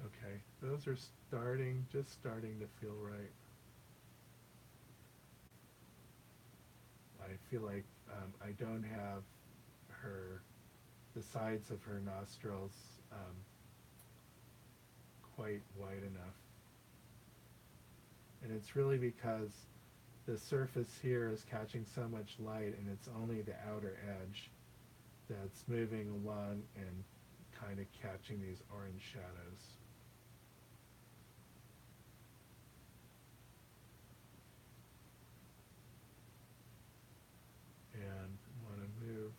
Okay, those are just starting to feel right. I feel like I don't have the sides of her nostrils quite wide enough. And it's really because the surface here is catching so much light, and it's only the outer edge that's moving along and kind of catching these orange shadows. And want to move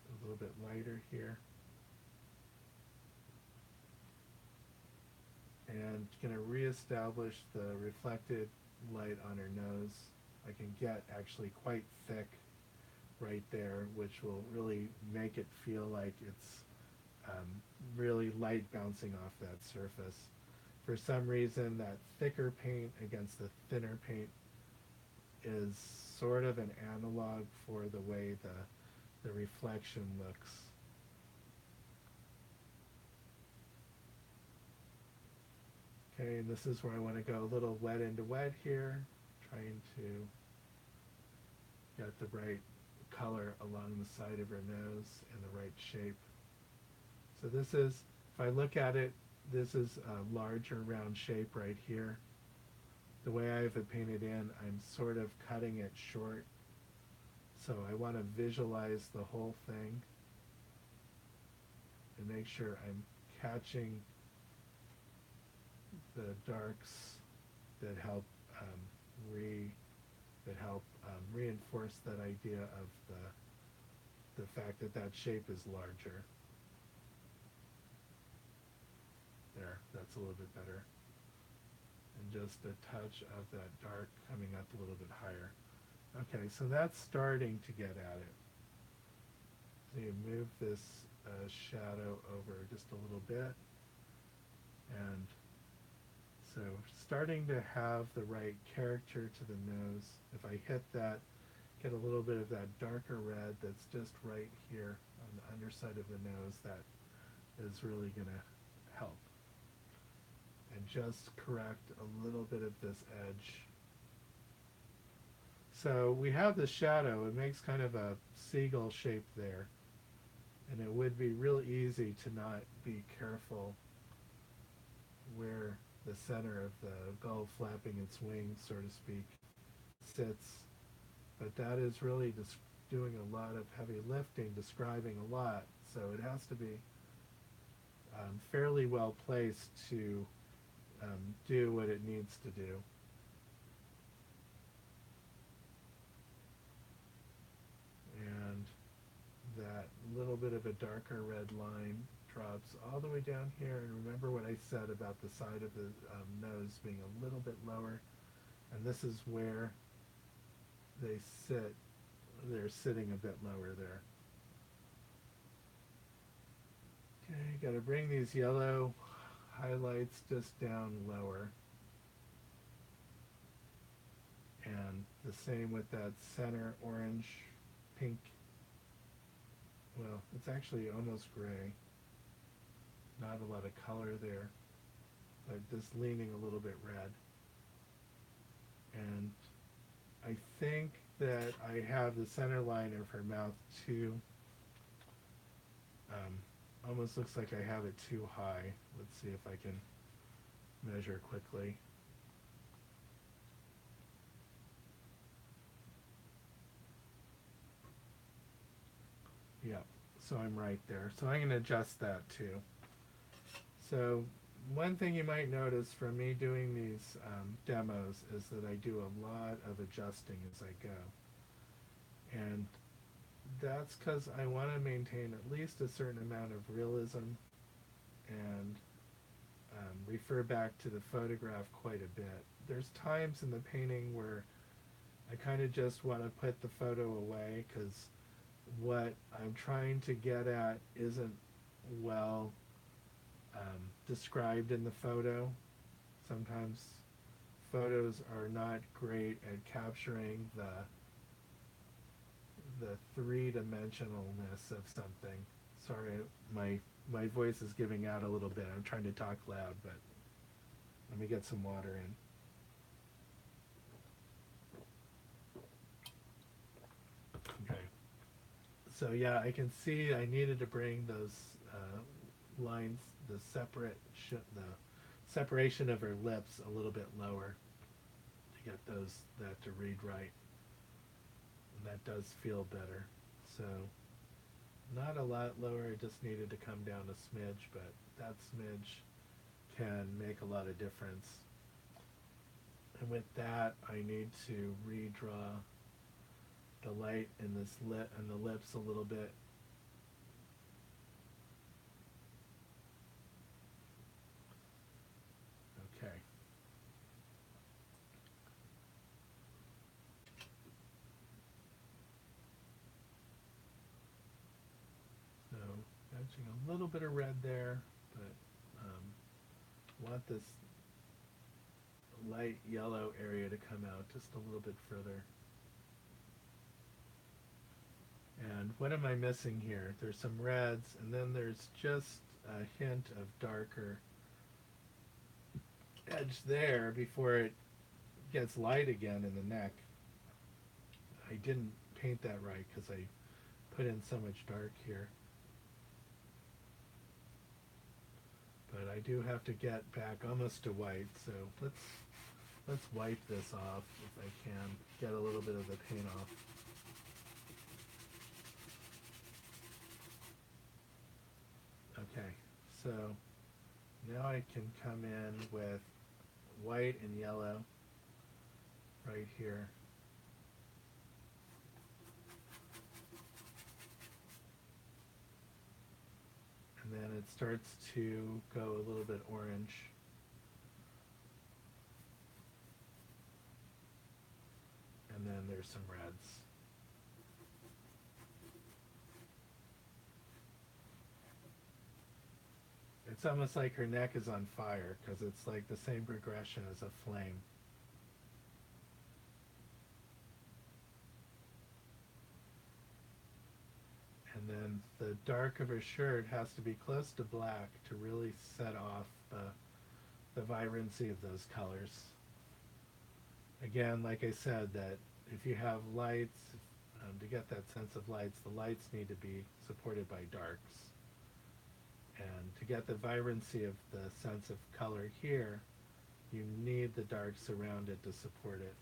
a little bit lighter here. And going to reestablish the reflected light on her nose. I can get actually quite thick right there, which will really make it feel like it's really light bouncing off that surface. For some reason, that thicker paint against the thinner paint is sort of an analog for the way the reflection looks. Okay, and this is where I want to go a little wet into wet here, trying to get the right color along the side of her nose and the right shape. So this is, if I look at it, this is a larger round shape right here. The way I have it painted in, I'm sort of cutting it short. So I want to visualize the whole thing and make sure I'm catching the darks that help reinforce that idea of the fact that that shape is larger. There, that's a little bit better. And just a touch of that dark coming up a little bit higher. Okay, so that's starting to get at it. So you move this shadow over just a little bit, and so starting to have the right character to the nose. If I hit that, get a little bit of that darker red that's just right here on the underside of the nose, that is really going to help. And just correct a little bit of this edge. So we have the shadow. It makes kind of a seagull shape there. And it would be real easy to not be careful where the center of the gull flapping its wings, so to speak, sits. But that is really just doing a lot of heavy lifting, describing a lot. So it has to be fairly well placed to do what it needs to do. And that little bit of a darker red line drops all the way down here. And remember what I said about the side of the nose being a little bit lower. And this is where they sit. They're sitting a bit lower there. Okay, got to bring these yellow highlights just down lower. And the same with that center orange, pink. Well, it's actually almost gray. Not a lot of color there, but just leaning a little bit red. And I think that I have the center line of her mouth too. Almost looks like I have it too high. Let's see if I can measure quickly. Yeah, so I'm right there. So I'm going to adjust that too. So one thing you might notice from me doing these demos is that I do a lot of adjusting as I go. And that's because I want to maintain at least a certain amount of realism and refer back to the photograph quite a bit. There's times in the painting where I kind of just want to put the photo away because what I'm trying to get at isn't well described in the photo. Sometimes photos are not great at capturing the three-dimensionalness of something. Sorry, my voice is giving out a little bit. I'm trying to talk loud, but let me get some water in. Okay. So yeah, I can see I needed to bring those lines, the separation of her lips a little bit lower to get that to read right. And that does feel better. So not a lot lower, it just needed to come down a smidge, but that smidge can make a lot of difference. And with that, I need to redraw the light in this and the lips a little bit. Okay. So catching a little bit of red there, but want this light yellow area to come out just a little bit further. And what am I missing here? There's some reds, and then there's just a hint of darker edge there before it gets light again in the neck. I didn't paint that right because I put in so much dark here. But I do have to get back almost to white, so let's wipe this off if I can, get a little bit of the paint off. Okay, so now I can come in with white and yellow right here. And then it starts to go a little bit orange. And then there's some reds. It's almost like her neck is on fire because it's like the same progression as a flame. And then the dark of her shirt has to be close to black to really set off the vibrancy of those colors. Again, like I said, that if you have lights, to get that sense of lights, the lights need to be supported by darks. And to get the vibrancy of the sense of color here, you need the darks around it to support it.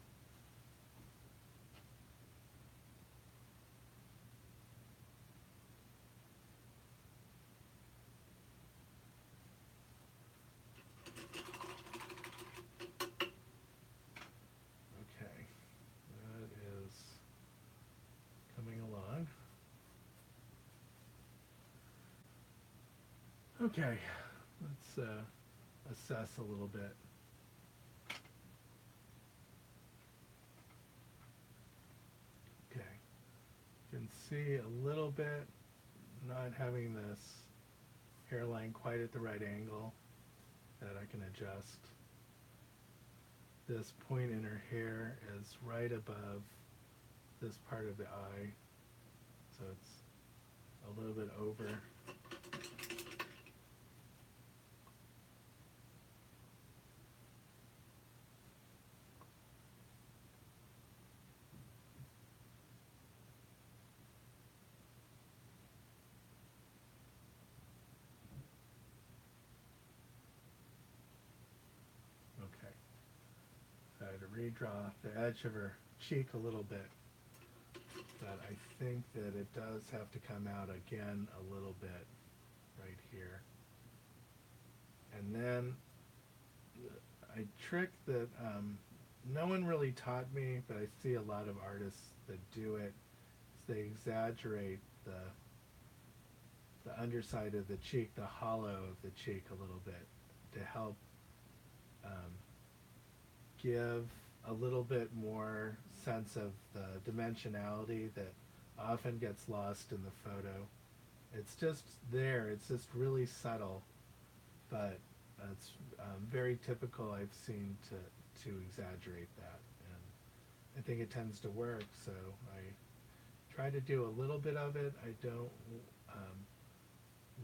Okay, that is coming along. Okay, let's assess a little bit. Okay, you can see a little bit not having this hairline quite at the right angle that I can adjust. This point in her hair is right above this part of the eye, so it's a little bit over. Okay. So I had to redraw the edge of her cheek a little bit, but I think that it does have to come out again a little bit right here. And then a trick that no one really taught me, but I see a lot of artists that do it, is they exaggerate the underside of the cheek, the hollow of the cheek a little bit to help um, give a little bit more sense of the dimensionality that often gets lost in the photo. It's just there, it's just really subtle, but it's very typical I've seen to exaggerate that. And I think it tends to work, so I try to do a little bit of it. I don't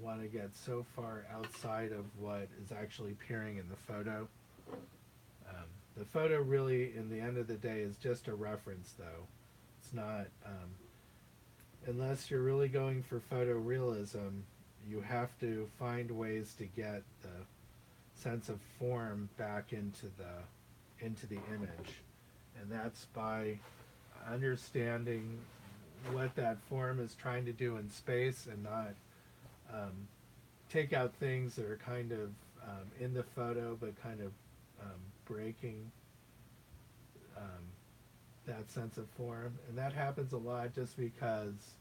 want to get so far outside of what is actually appearing in the photo. The photo really, in the end of the day, is just a reference, though. It's not, unless you're really going for photorealism, you have to find ways to get the sense of form back into the image, and that's by understanding what that form is trying to do in space and not take out things that are kind of in the photo but kind of breaking that sense of form. And that happens a lot just because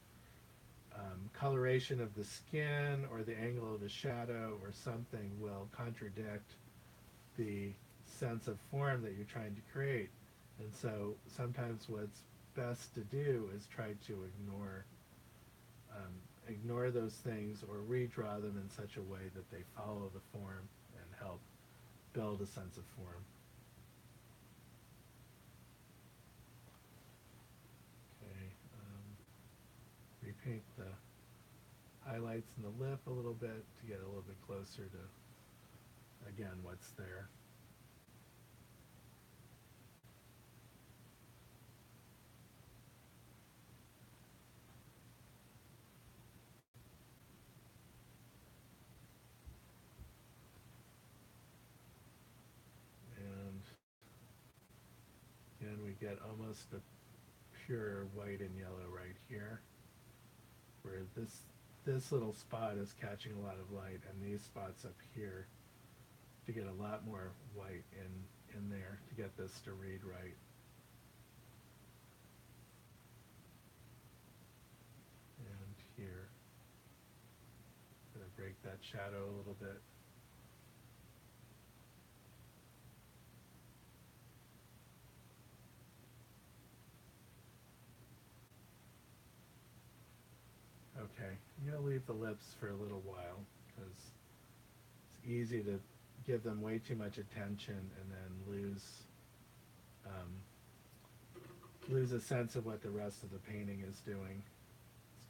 coloration of the skin or the angle of the shadow or something will contradict the sense of form that you're trying to create. And so sometimes what's best to do is try to ignore those things or redraw them in such a way that they follow the form and help build a sense of form. Okay, repaint the highlights in the lip a little bit to get a little bit closer to, again, what's there. get almost a pure white and yellow right here, where this little spot is catching a lot of light, and these spots up here to get a lot more white in there to get this to read right. And here, I'm going to break that shadow a little bit. Okay, I'm going to leave the lips for a little while because it's easy to give them way too much attention and then lose a sense of what the rest of the painting is doing.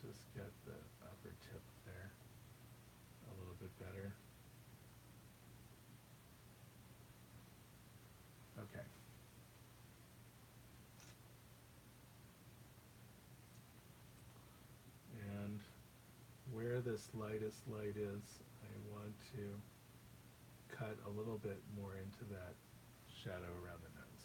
Let's just get the upper tip there a little bit better. Okay. And where this lightest light is, I want to cut a little bit more into that shadow around the nose.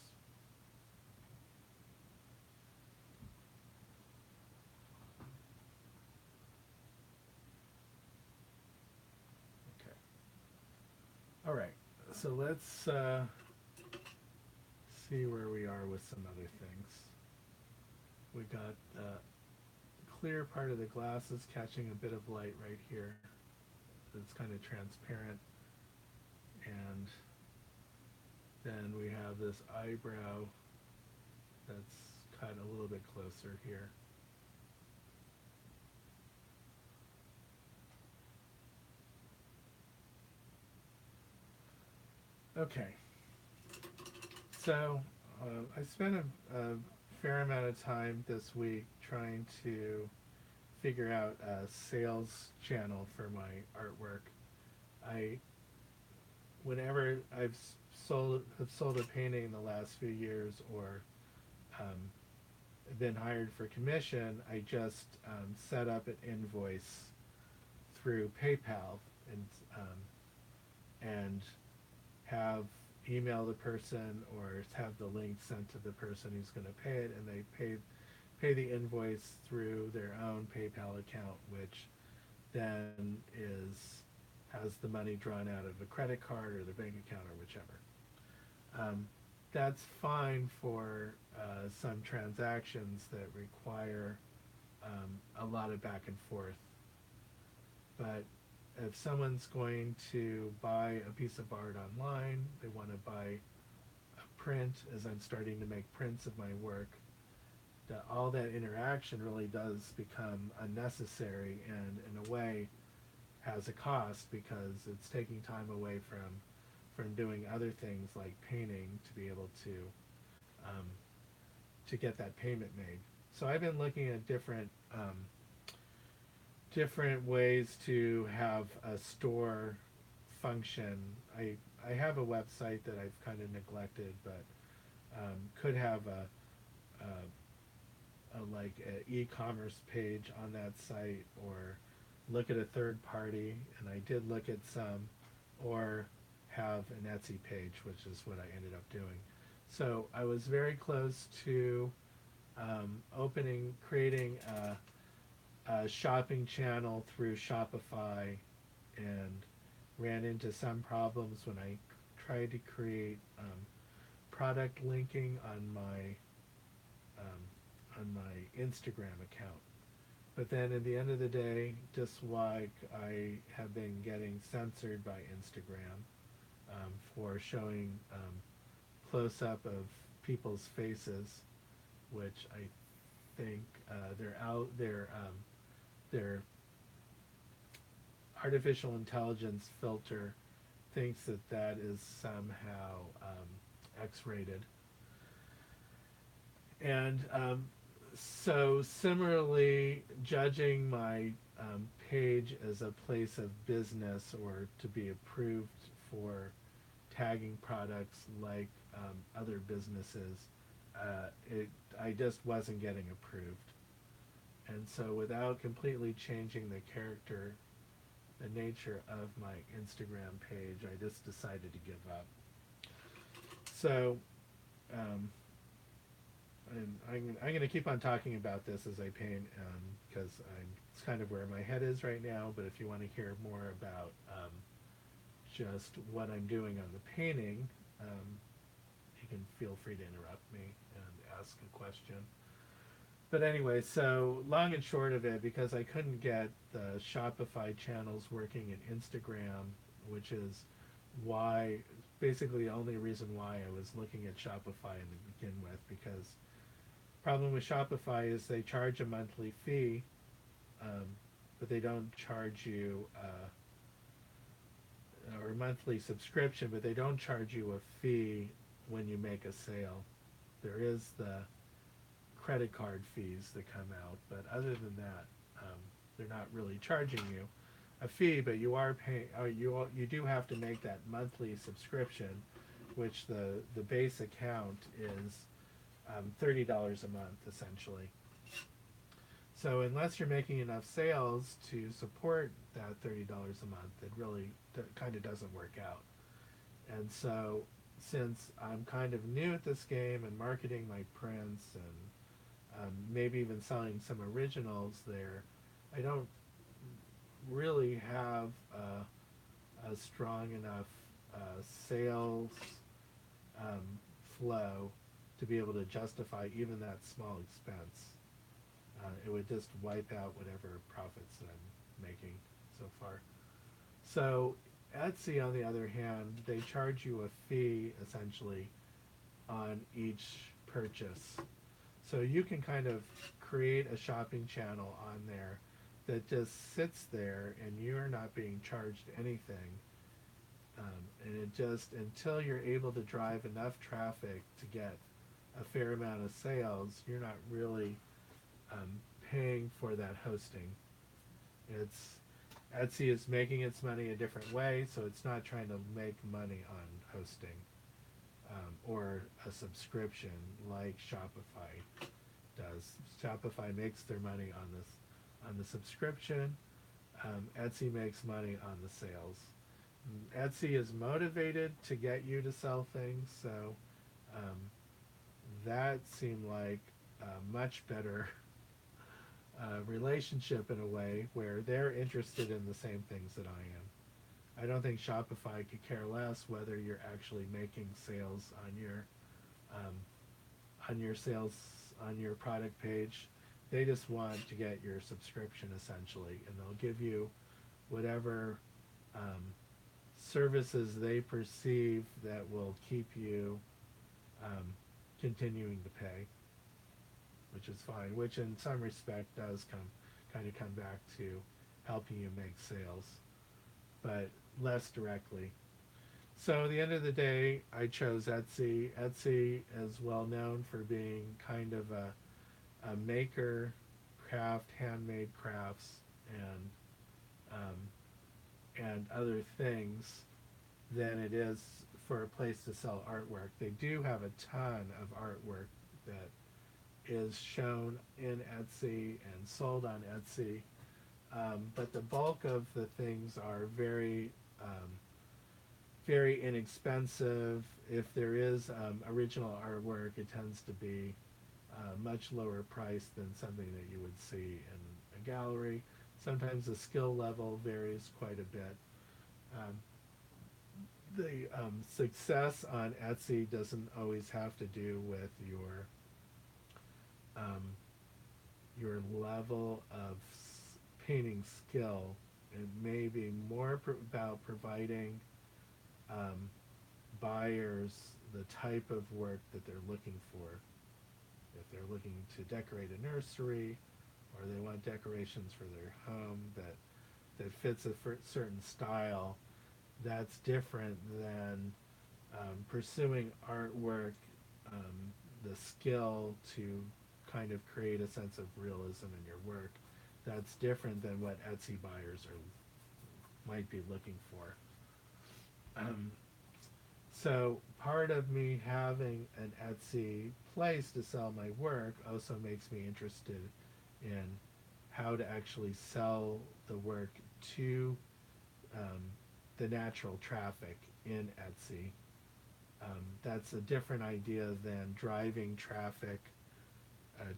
Okay. All right, so let's see where we are with some other things. We got the clear part of the glasses catching a bit of light right here. It's kind of transparent. And then we have this eyebrow that's cut a little bit closer here. Okay, so I spent a fair amount of time this week trying to figure out a sales channel for my artwork. Whenever I've sold a painting in the last few years, or been hired for commission, I just set up an invoice through PayPal and have email the person or have the link sent to the person who's going to pay it, and they pay the invoice through their own PayPal account, which then has the money drawn out of a credit card or the bank account or whichever. That's fine for some transactions that require a lot of back and forth. But if someone's going to buy a piece of art online, they want to buy a print, as I'm starting to make prints of my work, all that interaction really does become unnecessary, and in a way has a cost, because it's taking time away from doing other things like painting to be able to get that payment made. So I've been looking at different ways to have a store function. I have a website that I've kind of neglected, but could have a like an e-commerce page on that site, or look at a third party, and I did look at some, or have an Etsy page, which is what I ended up doing. So I was very close to creating a shopping channel through Shopify, and ran into some problems when I tried to create product linking on my Instagram account. But then at the end of the day, just like I have been getting censored by Instagram for showing close-up of people's faces, which I think their artificial intelligence filter thinks that is somehow X-rated. And so similarly, judging my page as a place of business, or to be approved for tagging products like other businesses, I just wasn't getting approved. And so without completely changing the nature of my Instagram page, I just decided to give up. So and I'm going to keep on talking about this as I paint, because it's kind of where my head is right now. But if you want to hear more about just what I'm doing on the painting, you can feel free to interrupt me and ask a question. But anyway, so long and short of it, because I couldn't get the Shopify channels working in Instagram, which is why, basically the only reason why I was looking at Shopify to begin with, because problem with Shopify is they charge a monthly fee, um, but they don't charge you or monthly subscription, but they don't charge you a fee when you make a sale. There is the credit card fees that come out, but other than that, they're not really charging you a fee, but you are paying. You do have to make that monthly subscription, which the base account is $30 a month essentially. So unless you're making enough sales to support that $30 a month, it really kind of doesn't work out. And so since I'm kind of new at this game and marketing my prints and maybe even selling some originals there, I don't really have a strong enough sales um, flow to be able to justify even that small expense. It would just wipe out whatever profits that I'm making so far. So Etsy, on the other hand, they charge you a fee essentially on each purchase. So you can kind of create a shopping channel on there that just sits there and you're not being charged anything. And it just, until you're able to drive enough traffic to get a fair amount of sales, you're not really paying for that hosting. It's Etsy is making its money a different way, so it's not trying to make money on hosting or a subscription like Shopify does. Shopify makes their money on the subscription. Etsy makes money on the sales. Etsy is motivated to get you to sell things, so um, that seemed like a much better relationship in a way where they're interested in the same things that I am. I don't think Shopify could care less whether you're actually making sales on your sales on your product page. They just want to get your subscription essentially, and they'll give you whatever services they perceive that will keep you um, continuing to pay, which is fine, which in some respect does kind of come back to helping you make sales, but less directly. So at the end of the day, I chose Etsy. Etsy is well known for being kind of a maker craft, handmade crafts, and other things than it is for a place to sell artwork. They do have a ton of artwork that is shown in Etsy and sold on Etsy, but the bulk of the things are very inexpensive. If there is original artwork, it tends to be much lower priced than something that you would see in a gallery. Sometimes the skill level varies quite a bit. Um, the success on Etsy doesn't always have to do with um, your level of painting skill. It may be more about providing buyers the type of work that they're looking for. If they're looking to decorate a nursery, or they want decorations for their home that fits a certain style, that's different than pursuing artwork, the skill to kind of create a sense of realism in your work. That's different than what Etsy buyers might be looking for. So part of me having an Etsy place to sell my work also makes me interested in how to actually sell the work to the natural traffic in Etsy. That's a different idea than driving traffic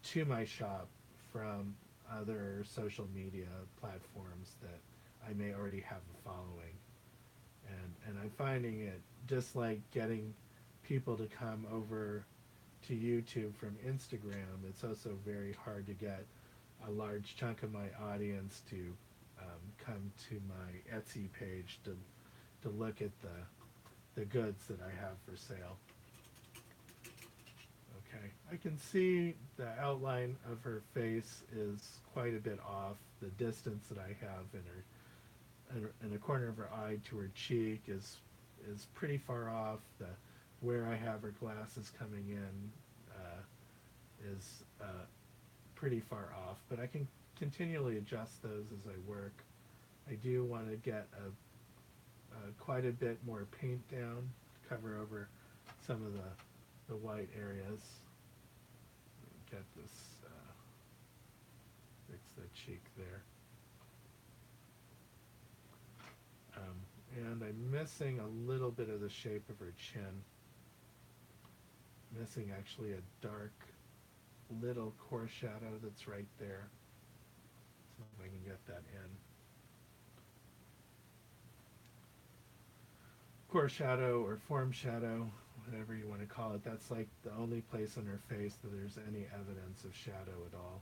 to my shop from other social media platforms that I may already have a following. And I'm finding it just like getting people to come over to YouTube from Instagram. It's also very hard to get a large chunk of my audience to come to my Etsy page to look at the goods that I have for sale. Okay, I can see the outline of her face is quite a bit off. The distance that I have in the corner of her eye to her cheek is pretty far off. Where I have her glasses coming in is pretty far off, but I can continually adjust those as I work. I do want to get quite a bit more paint down, cover over some of the white areas. Get this, fix the cheek there. And I'm missing a little bit of the shape of her chin. Missing actually a dark little core shadow that's right there. See if I can get that in. Core shadow or form shadow, whatever you want to call it, that's like the only place on her face that there's any evidence of shadow at all.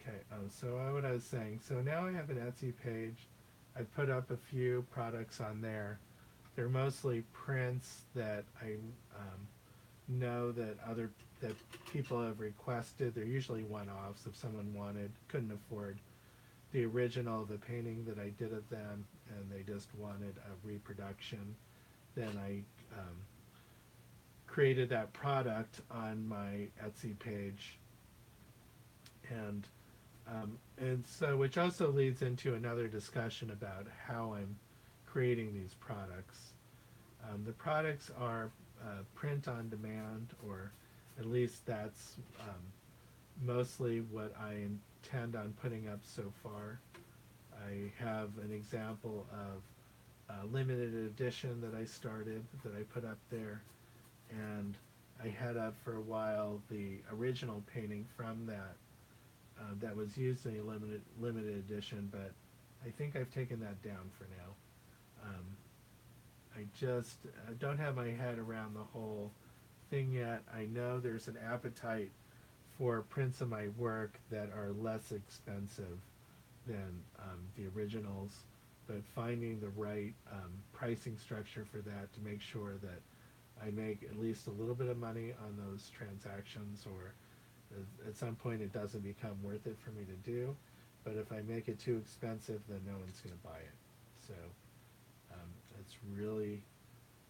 Okay, so what I was saying, so now I have an Etsy page. I put up a few products on there. They're mostly prints that I know that people have requested. They're usually one-offs. If someone couldn't afford the original, the painting that I did of them, and they just wanted a reproduction, then I created that product on my Etsy page. And so, which also leads into another discussion about how I'm creating these products. The products are print on demand, or at least that's mostly what I intend on putting up so far. I have an example of a limited edition that I started, that I put up there, and I had up for a while the original painting from that that was used in a limited edition, but I think I've taken that down for now. I don't have my head around the whole thing yet. I know there's an appetite for prints of my work that are less expensive than the originals, but finding the right pricing structure for that to make sure that I make at least a little bit of money on those transactions, or at some point it doesn't become worth it for me to do. But if I make it too expensive, then no one's going to buy it. So it's really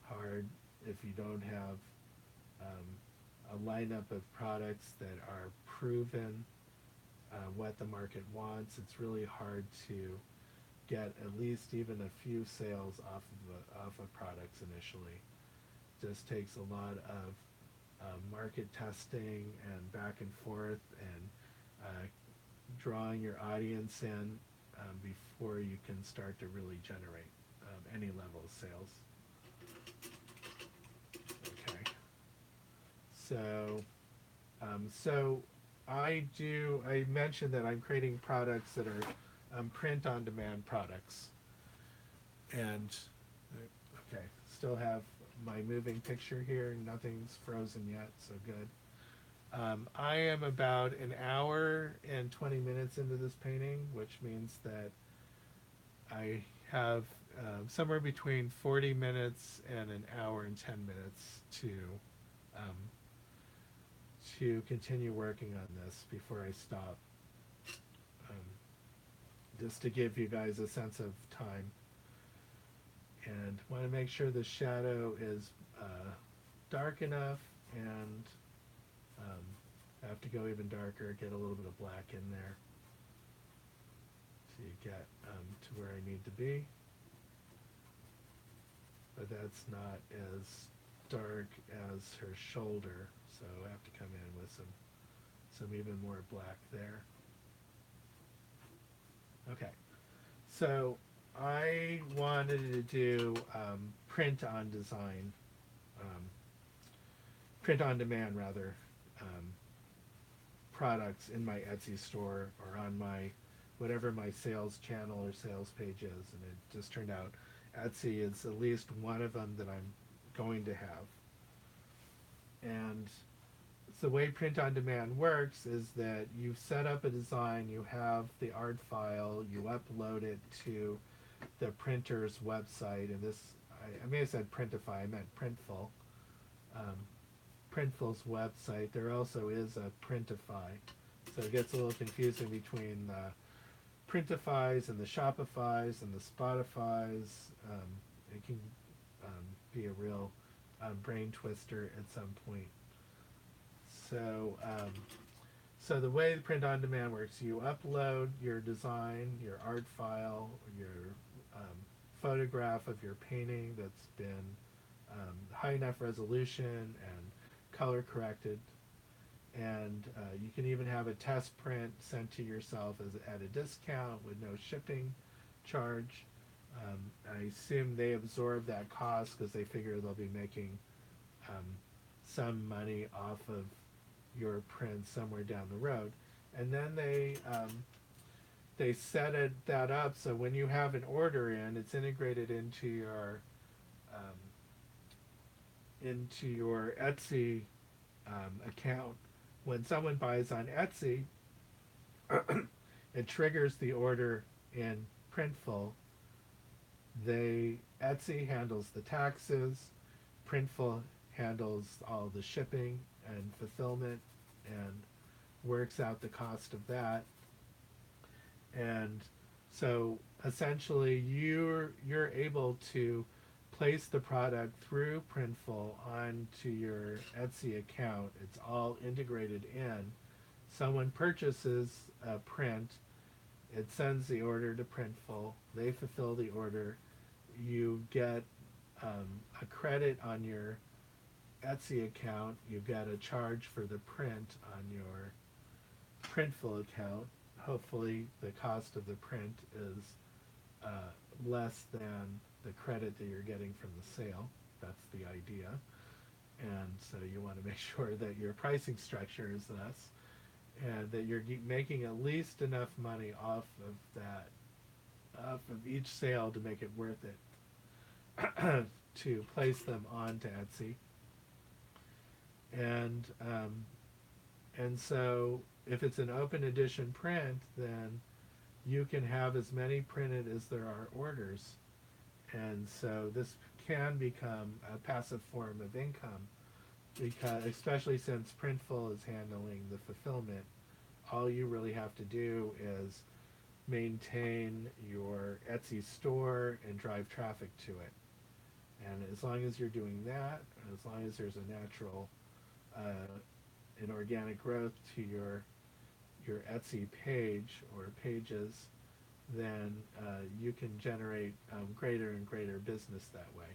hard if you don't have a lineup of products that are proven what the market wants. It's really hard to get at least even a few sales off of products initially. It just takes a lot of market testing and back and forth, and drawing your audience in before you can start to really generate any level of sales. Okay. So I mentioned that I'm creating products that are print on demand products. And okay, still have my moving picture here. Nothing's frozen yet, so good. I am about an hour and 20 minutes into this painting, which means that I have somewhere between 40 minutes and an hour and 10 minutes to continue working on this before I stop. Just to give you guys a sense of time. And want to make sure the shadow is dark enough, and I have to go even darker, get a little bit of black in there so you get to where I need to be. But that's not as dark as her shoulder, so I have to come in with some even more black there. Okay, so I wanted to do print on design, um, print on demand rather, um, products in my Etsy store or on my whatever my sales channel or sales page is, and it just turned out Etsy is at least one of them that I'm going to have. And the way print on demand works is that you set up a design, you have the art file, you upload it to the printer's website, and this, I may have said Printify, I meant Printful. Um, Printful's website, there also is a Printify, so it gets a little confusing between the Printifys and the Shopifys and the Spotifys. It can be a real brain twister at some point. So, so the way the print on demand works, you upload your design, your art file, your photograph of your painting that's been high enough resolution and color corrected, and you can even have a test print sent to yourself at a discount with no shipping charge. I assume they absorb that cost because they figure they'll be making some money off of your print somewhere down the road, and then they set that up so when you have an order in, it's integrated into your Etsy account. When someone buys on Etsy, it triggers the order in Printful. Etsy handles the taxes, Printful handles all the shipping and fulfillment and works out the cost of that. And so essentially you're able to place the product through Printful onto your Etsy account. It's all integrated in. Someone purchases a print, it sends the order to Printful, they fulfill the order, you get a credit on your Etsy account, you get a charge for the print on your Printful account. Hopefully the cost of the print is less than the credit that you're getting from the sale. That's the idea. And so you want to make sure that your pricing structure is thus, and that you're making at least enough money off of each sale to make it worth it to place them onto Etsy. And so if it's an open edition print, then you can have as many printed as there are orders. And so this can become a passive form of income, because especially since Printful is handling the fulfillment, all you really have to do is maintain your Etsy store and drive traffic to it. And as long as you're doing that, and as long as there's a natural and organic growth to your Etsy page or pages, then you can generate greater and greater business that way.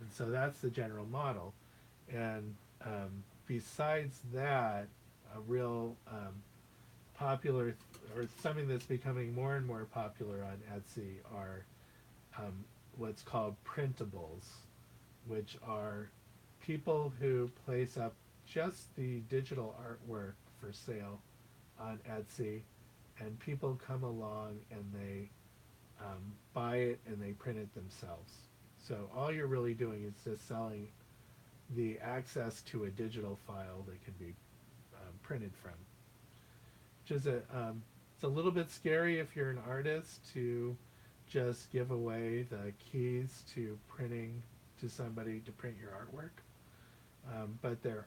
And so that's the general model. And besides that, a real popular, or something that's becoming more and more popular on Etsy are what's called printables, which are people who place up just the digital artwork for sale on Etsy, and people come along and they buy it and they print it themselves. So all you're really doing is just selling the access to a digital file that can be printed from. Which is it's a little bit scary if you're an artist to just give away the keys to printing to somebody to print your artwork. But there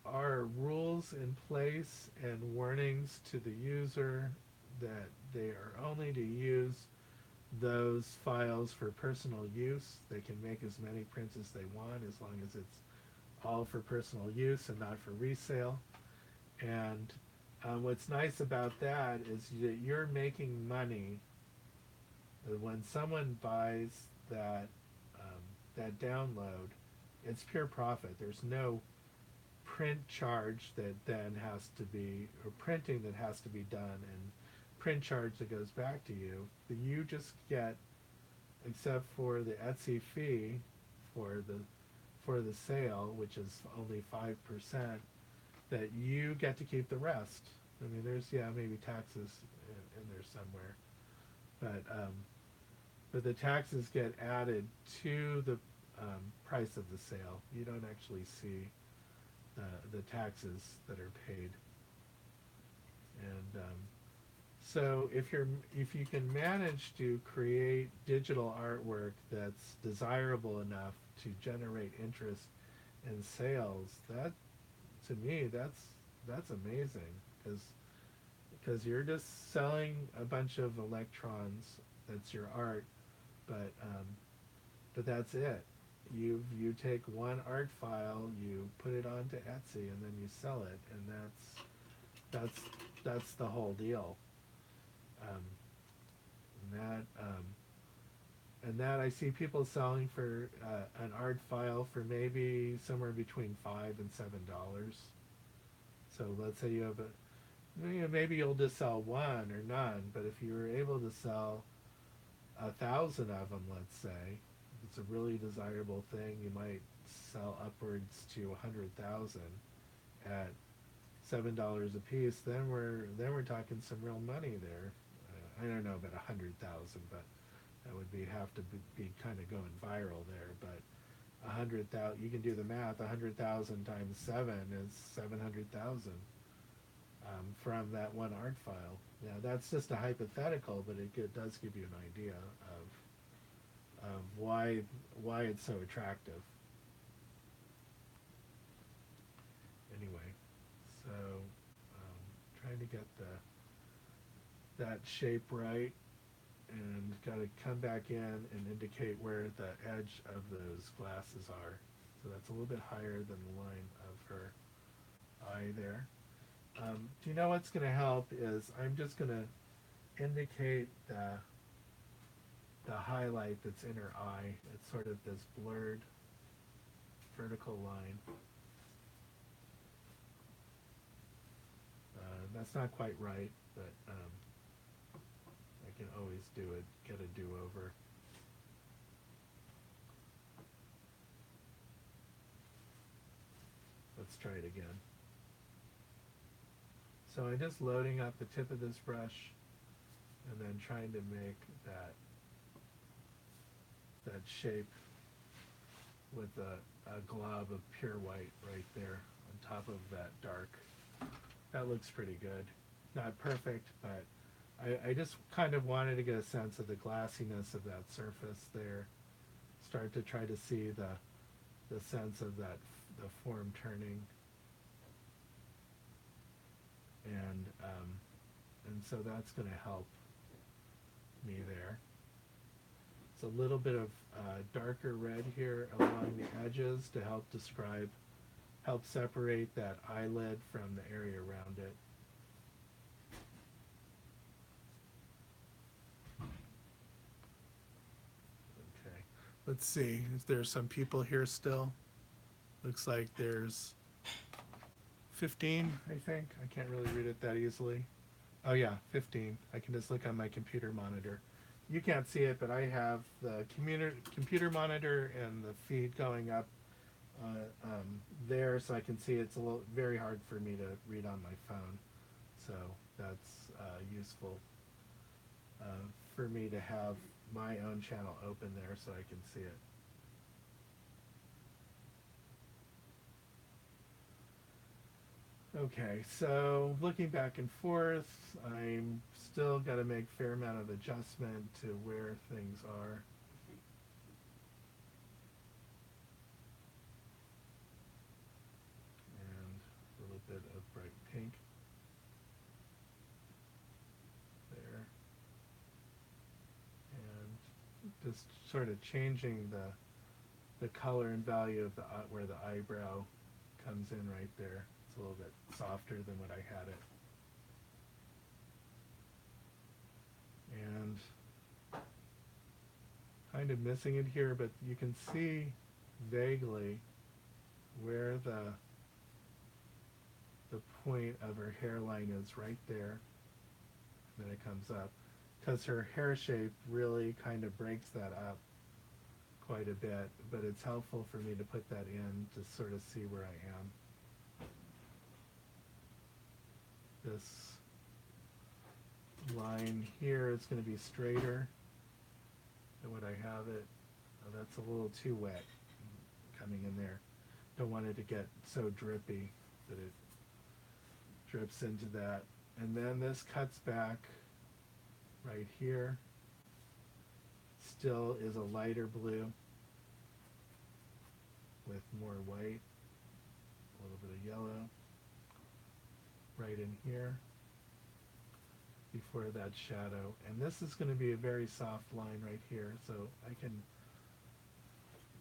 are rules in place and warnings to the user that they are only to use those files for personal use. They can make as many prints as they want as long as it's all for personal use and not for resale. And what's nice about that is that you're making money when someone buys that download. it's pure profit. There's no print charge that then has to be, or printing that has to be done, and print charge that goes back to you. You just get, except for the Etsy fee for the sale, which is only 5%, that you get to keep the rest. I mean, there's, yeah, maybe taxes in there somewhere, but the taxes get added to the price of the sale. You don't actually see the taxes that are paid. And so if you can manage to create digital artwork that's desirable enough to generate interest in sales, that, to me, that's amazing, because you're just selling a bunch of electrons. That's your art, but that's it. You take one art file, you put it onto Etsy, and then you sell it, and that's the whole deal. Um, and that I see people selling for an art file for maybe somewhere between $5 and $7. So let's say you have maybe you'll just sell one or none, but if you were able to sell 1,000 of them, let's say, if it's a really desirable thing, you might sell upwards to 100,000 at $7 a piece. Then we're talking some real money there. I don't know about 100,000, but that would have to be kind of going viral there. But 100,000, you can do the math. 100,000 times 7 is 700,000 from that one art file. Now that's just a hypothetical, but it does give you an idea of why it's so attractive. Anyway, so trying to get that shape right, and got to come back in and indicate where the edge of those glasses are. So that's a little bit higher than the line of her eye there. Do you know what's going to help is I'm just going to indicate the highlight that's in her eye. It's sort of this blurred vertical line. That's not quite right, but I can always get a do-over. Let's try it again. So I'm just loading up the tip of this brush and then trying to make that shape with a glob of pure white right there on top of that dark. That looks pretty good. Not perfect, but I just kind of wanted to get a sense of the glassiness of that surface there. Start to try to see the sense of the form turning. And so that's going to help me there. It's a little bit of darker red here along the edges to help separate that eyelid from the area around it. Okay, let's see if there's some people here still. Looks like there's 15, I think. I can't really read it that easily. Oh yeah, 15. I can just look on my computer monitor. You can't see it, but I have the computer monitor and the feed going up there, so I can see. It's very hard for me to read on my phone, so that's useful for me to have my own channel open there so I can see it. Okay, so looking back and forth, I'm still got to make a fair amount of adjustment to where things are. And a little bit of bright pink there. And just sort of changing the color and value of where the eyebrow comes in right there. A little bit softer than what I had it. And kind of missing it here, but you can see vaguely where the point of her hairline is, right there. Then it comes up, because her hair shape really kind of breaks that up quite a bit, but it's helpful for me to put that in to sort of see where I am. This line here is going to be straighter than what I have it. Oh, that's a little too wet coming in there. Don't want it to get so drippy that it drips into that. And then this cuts back right here. Still is a lighter blue with more white, a little bit of yellow right in here before that shadow. And this is going to be a very soft line right here, so I can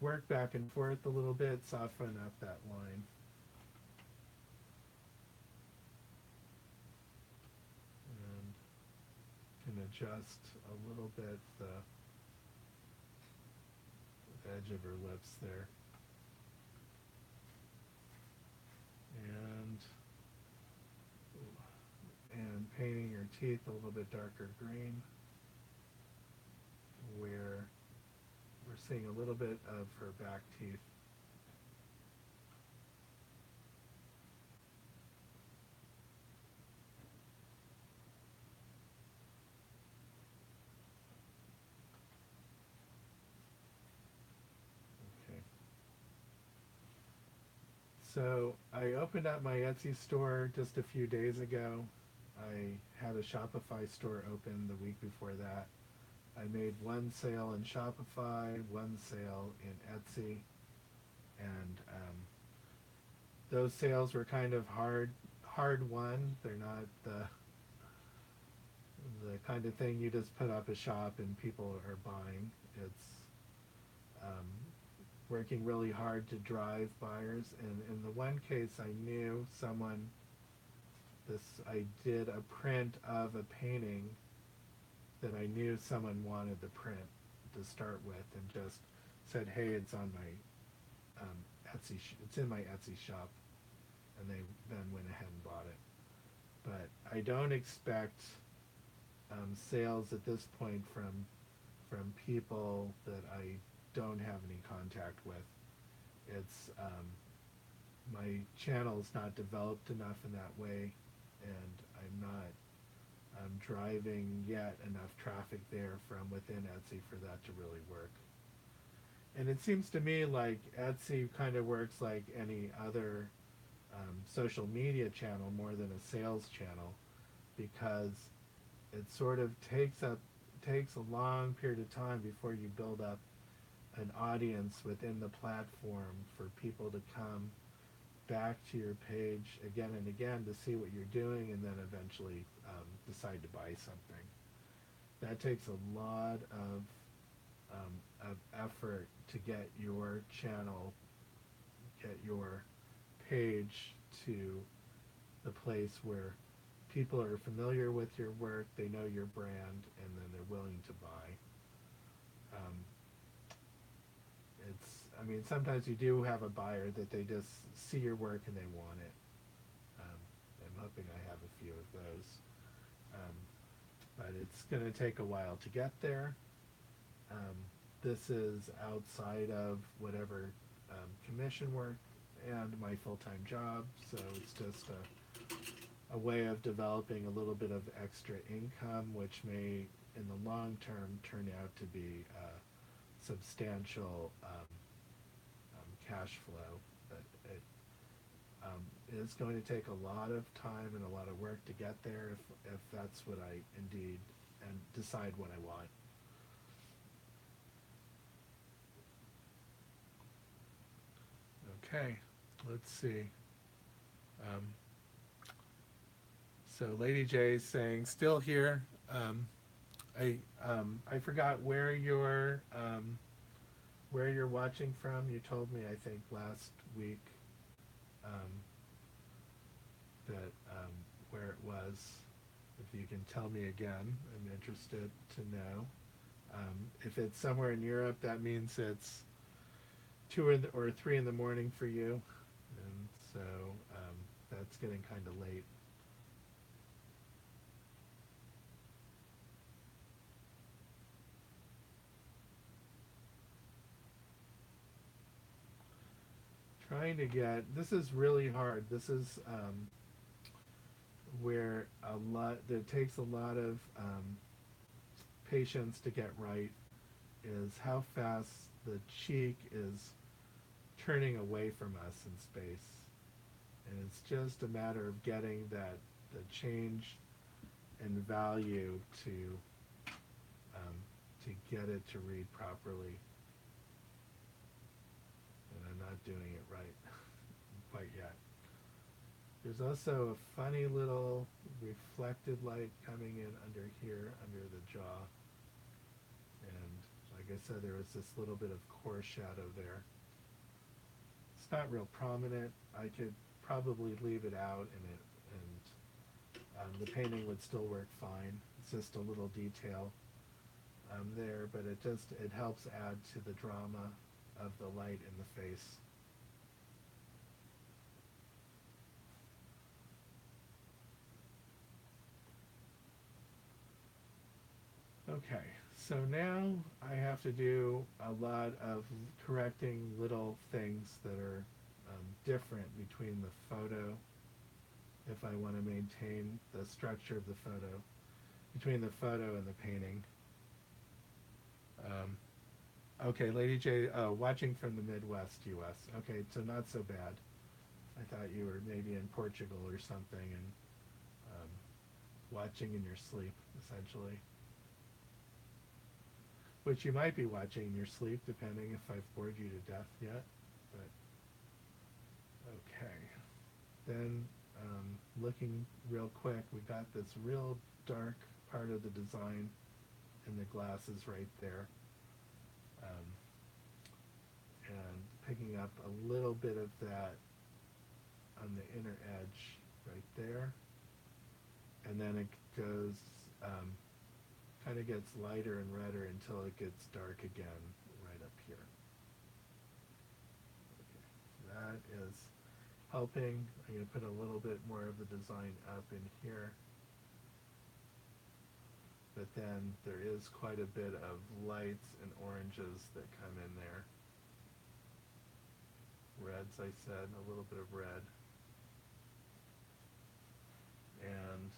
work back and forth a little bit, soften up that line. And can adjust a little bit the edge of her lips there. And painting her teeth a little bit darker green, where we're seeing a little bit of her back teeth. Okay. So I opened up my Etsy store just a few days ago. I had a Shopify store open the week before that. I made one sale in Shopify, one sale in Etsy, and those sales were kind of hard won. They're not the kind of thing you just put up a shop and people are buying. It's working really hard to drive buyers. And in the one case, I knew someone. I did a print of a painting that I knew someone wanted the print to start with, and just said, "Hey, it's on my Etsy. It's in my Etsy shop," and they then went ahead and bought it. But I don't expect sales at this point from people that I don't have any contact with. It's my channel's not developed enough in that way, and I'm not driving yet enough traffic there from within Etsy for that to really work. And it seems to me like Etsy kind of works like any other social media channel more than a sales channel, because it sort of takes a long period of time before you build up an audience within the platform for people to come back to your page again and again to see what you're doing, and then eventually decide to buy something. That takes a lot of effort to get your channel, get your page to the place where people are familiar with your work, they know your brand, and then they're willing to buy. Sometimes you do have a buyer that they just see your work and they want it. I'm hoping I have a few of those. But it's going to take a while to get there. This is outside of whatever commission work and my full-time job, so it's just a way of developing a little bit of extra income, which may, in the long term, turn out to be substantial cash flow. But it is going to take a lot of time and a lot of work to get there, if that's what I indeed and decide what I want. Okay, let's see. So Lady J saying, still here. I forgot where you're watching from. You told me, I think, last week that where it was. If you can tell me again, I'm interested to know. If it's somewhere in Europe, that means it's 2 or 3 in the morning for you. So that's getting kind of late. Trying to get, this is really hard. This is where a lot, that takes a lot of patience to get right, is how fast the cheek is turning away from us in space. And it's just a matter of getting that, the change in value to get it to read properly. And I'm not doing it right quite yet. There's also a funny little reflected light coming in under here, under the jaw. And like I said, there was this little bit of core shadow there. It's not real prominent. I could probably leave it out and the painting would still work fine. It's just a little detail there, but it helps add to the drama of the light in the face. Okay, so now I have to do a lot of correcting little things that are different between the photo, if I want to maintain the structure of the photo, between the photo and the painting. Okay, Lady J, watching from the Midwest, U.S. Okay, so not so bad. I thought you were maybe in Portugal or something and watching in your sleep, essentially. Which you might be watching in your sleep, depending if I've bored you to death yet. But okay, then looking real quick, we got this real dark part of the design in the glasses right there, and picking up a little bit of that on the inner edge right there, and then it goes kind of gets lighter and redder until it gets dark again right up here. Okay, that is helping. I'm going to put a little bit more of the design up in here, but then there is quite a bit of lights and oranges that come in there. Reds, I said, a little bit of red, and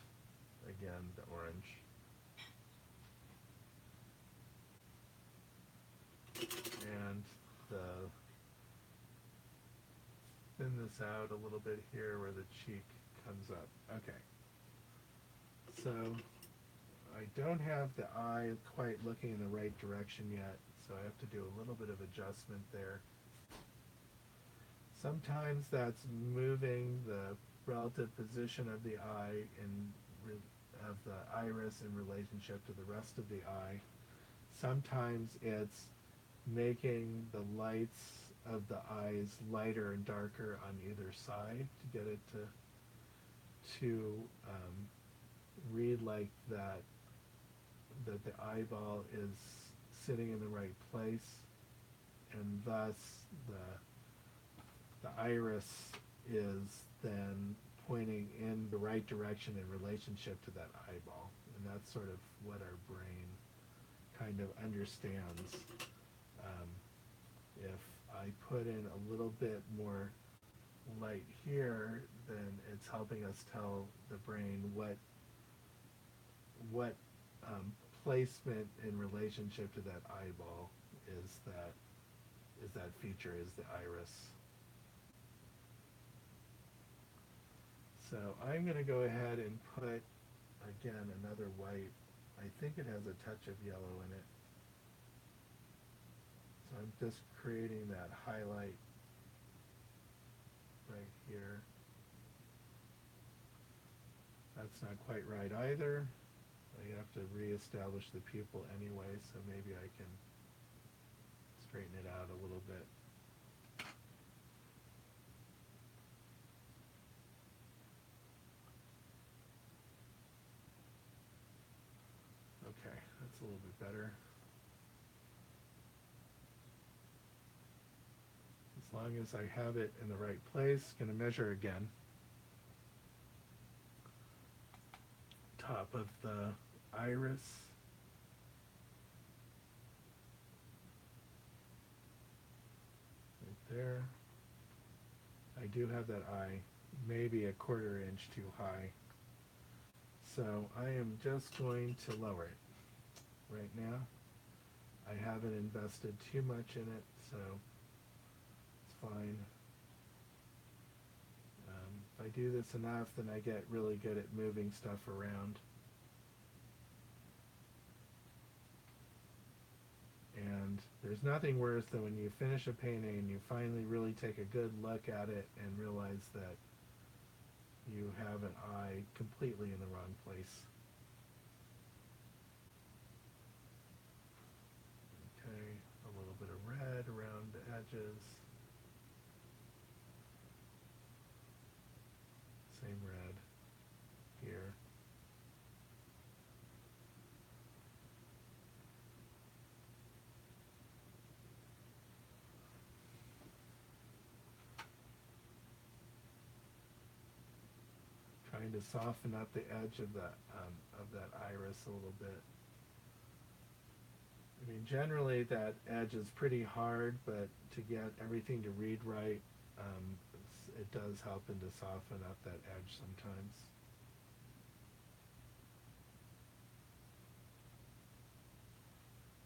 again the orange. And thin this out a little bit here where the cheek comes up. Okay. So I don't have the eye quite looking in the right direction yet, so I have to do a little bit of adjustment there. Sometimes that's moving the relative position of the eye of the iris in relationship to the rest of the eye. Sometimes it's making the lights of the eyes lighter and darker on either side to get it to read like that the eyeball is sitting in the right place, and thus the iris is then pointing in the right direction in relationship to that eyeball, and that's sort of what our brain kind of understands. If I put in a little bit more light here, then it's helping us tell the brain what placement in relationship to that eyeball is that feature, is the iris. So I'm going to go ahead and put, again, another white. I think it has a touch of yellow in it. So I'm just creating that highlight right here. That's not quite right either. I have to reestablish the pupil anyway, so maybe I can straighten it out a little bit. Okay, that's a little bit better. As long as I have it in the right place, gonna measure again. Top of the iris. Right there. I do have that eye maybe a 1/4 inch too high. So I am just going to lower it right now. I haven't invested too much in it, so it's fine. If I do this enough, then I get really good at moving stuff around. And there's nothing worse than when you finish a painting and you finally really take a good look at it and realize that you have an eye completely in the wrong place. Okay, a little bit of red around the edges. Same red here. Trying to soften up the edge of that iris a little bit. I mean, generally that edge is pretty hard, but to get everything to read right, it does help and to soften up that edge sometimes.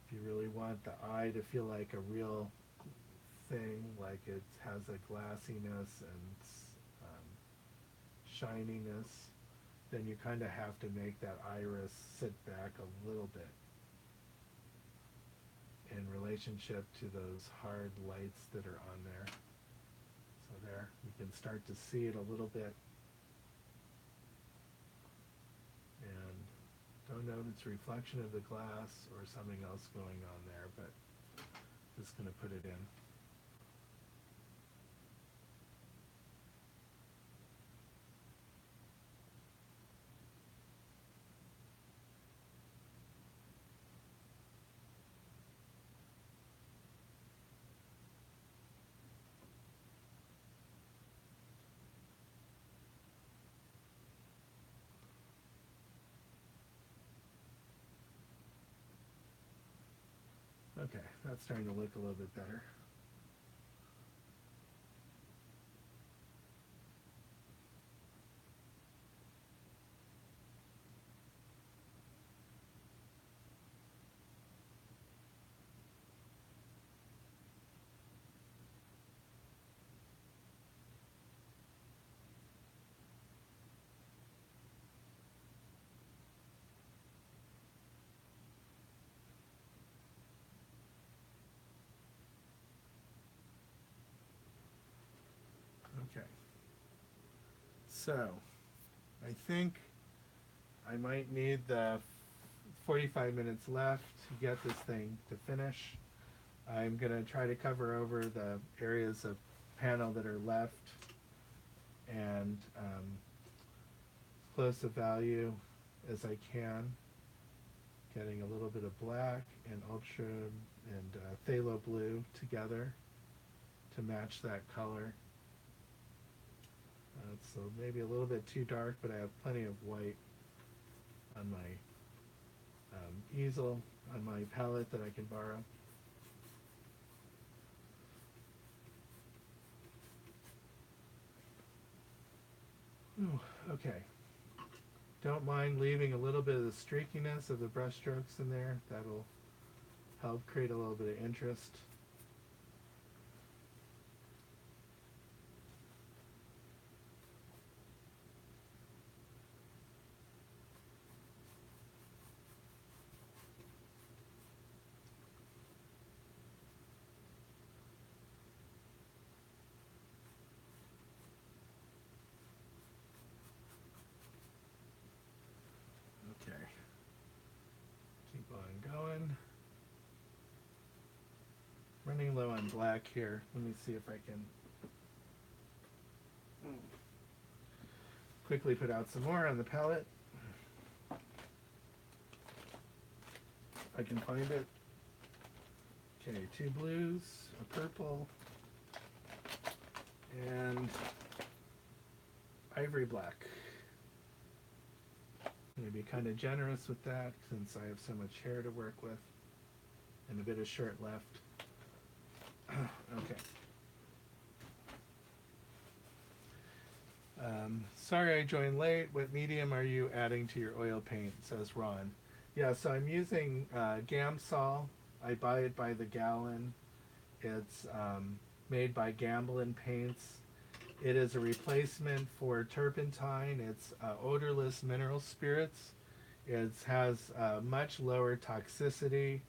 If you really want the eye to feel like a real thing, like it has a glassiness and shininess, then you kind of have to make that iris sit back a little bit in relationship to those hard lights that are on there. So there, you can start to see it a little bit. And don't know if it's reflection of the glass or something else going on there, but just going to put it in. Okay, that's starting to look a little bit better. Okay. So, I think I might need the 45 minutes left to get this thing to finish. I'm going to try to cover over the areas of panel that are left and close the value as I can, getting a little bit of black and ultra and phthalo blue together to match that color. So maybe a little bit too dark, but I have plenty of white on my easel, on my palette that I can borrow. Ooh, okay. Don't mind leaving a little bit of the streakiness of the brush strokes in there. That'll help create a little bit of interest. Okay. Keep on going. Running low on black here. Let me see if I can quickly put out some more on the palette. If I can find it. Okay, 2 blues, a purple, and ivory black. I'm going to be kind of generous with that since I have so much hair to work with and a bit of shirt left. Okay. Sorry I joined late. What medium are you adding to your oil paint? Says Ron. Yeah, so I'm using Gamsol. I buy it by the gallon. It's made by Gamblin Paints. It is a replacement for turpentine. It's odorless mineral spirits. It has much lower toxicity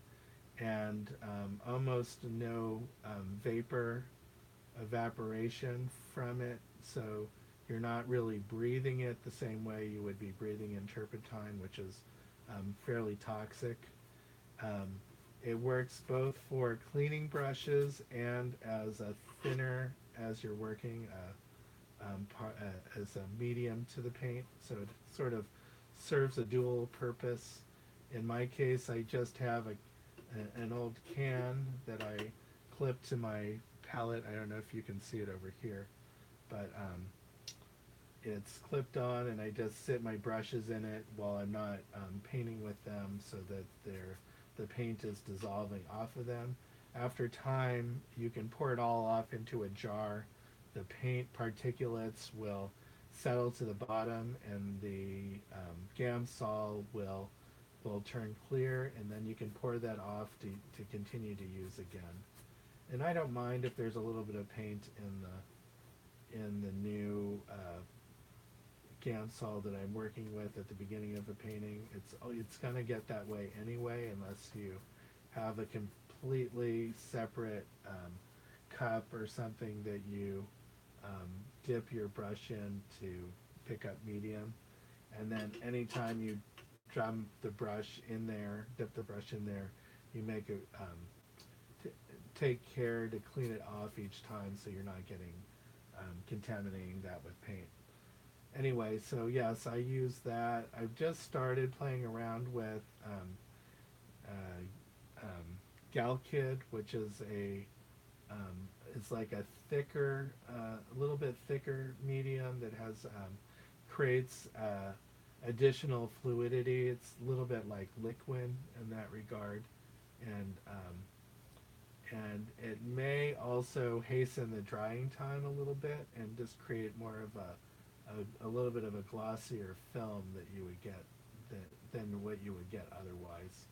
and almost no vapor evaporation from it. So you're not really breathing it the same way you would be breathing in turpentine, which is fairly toxic. Um, it works both for cleaning brushes and as a thinner as you're working, as a medium to the paint. So it sort of serves a dual purpose. In my case, I just have an old can that I clip to my palette. I don't know if you can see it over here, but it's clipped on, and I just sit my brushes in it while I'm not painting with them, so that the paint is dissolving off of them. After time, you can pour it all off into a jar. The paint particulates will settle to the bottom, and the Gamsol will turn clear, and then you can pour that off to continue to use again. And I don't mind if there's a little bit of paint in the new Gamsol that I'm working with at the beginning of a painting. It's gonna get that way anyway, unless you have a completely separate cup or something that you dip your brush in to pick up medium. And then anytime you dip the brush in there, you make take care to clean it off each time, so you're not getting contaminating that with paint. Anyway, so yes, I use that. I've just started playing around with Galkid, which is it's like a thicker, a little bit thicker medium that has creates additional fluidity. It's a little bit like liquid in that regard, and it may also hasten the drying time a little bit and just create more of a little bit of a glossier film that you would get than what you would get otherwise.